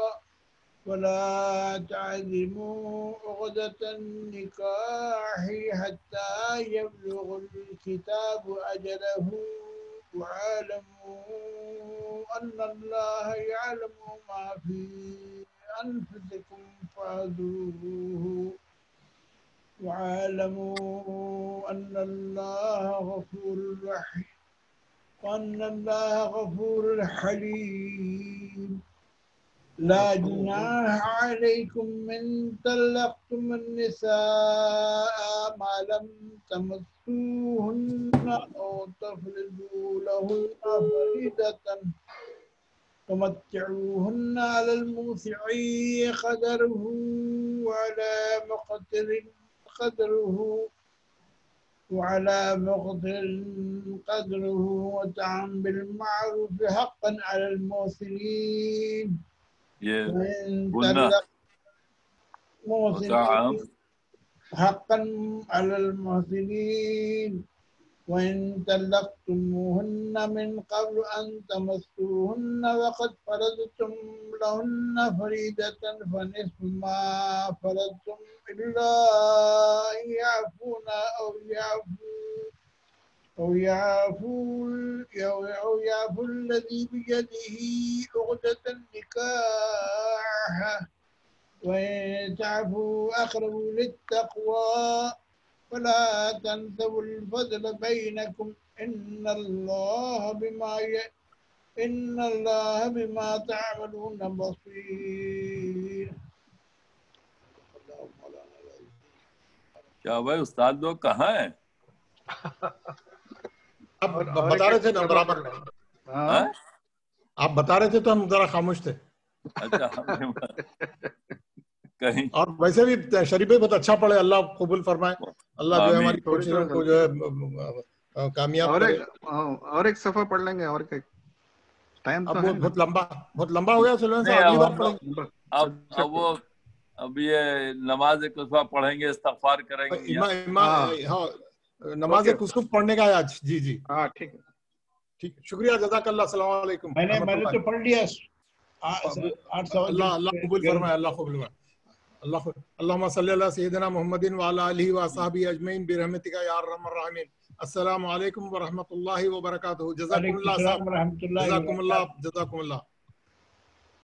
Speaker 3: ولا تعزموا عقدة النكاح حتى يبلغ الكتاب أجله واعلموا أن الله يعلم ما في أنفسكم فاحذروه واعلموا أن الله غفور رحيم وأن الله غفور حليم لا جناح عليكم من طلقتم النساء ما لم تمسوهن أو تفرضوا لهن فريضة ومتعوهن على الموسع قدره وعلى مقتر قدره وطعام بالمعروف حقا على المحسنين حقا على المحسنين وإن طلقتموهن من قبل أن تمسوهن وقد فرضتم لهن فريضة فنصف ما فرضتم إلا أن يعفون أو يعفو الذي بيده عقدة النكاح وإن تعفوا أقرب للتقوى ولا تنسوا الفضل بينكم إن الله بما تعملون بصير.
Speaker 4: کیا بھائی استاد لوگ کہاں ہیں؟
Speaker 1: آپ بتا رہے تھے نا برابر، آپ بتا رہے تھے تو ہم ذرا خاموش تھے.
Speaker 4: اچھا کہیں
Speaker 1: اور ویسے بھی شریف بھائی بہت اچھا پڑھے، اللہ قبول فرمائے، اللہ جو ہے ہماری کوششوں کو جو ہے کامیاب کرے.
Speaker 5: اور ایک صفحہ پڑھ لیں گے، اور ٹائم تو
Speaker 1: بہت لمبا ہو گیا سلیمان صاحب، اگلی بار پڑھیں گے.
Speaker 4: اب وہ اب یہ نماز کسوہ پڑھیں گے، استغفار کریں گے.
Speaker 1: نماز کسوف پڑھنے کا ہے آج. جی جی
Speaker 5: ہاں ٹھیک ہے،
Speaker 1: ٹھیک، شکریہ، جزاک اللہ، السلام علیکم.
Speaker 3: میں نے تو پڑھ لیا.
Speaker 1: اللہ قبول فرمائے، اللہ قبول فرمائے. اللہم صلی اللہ سیدنا محمد وعلی آلہ وصحبہ اجمعین برحمتک یا ارحم الراحمین. السلام علیکم ورحمۃ اللہ وبرکاتہ. جزاکم اللہ صاحب، جزاکم اللہ.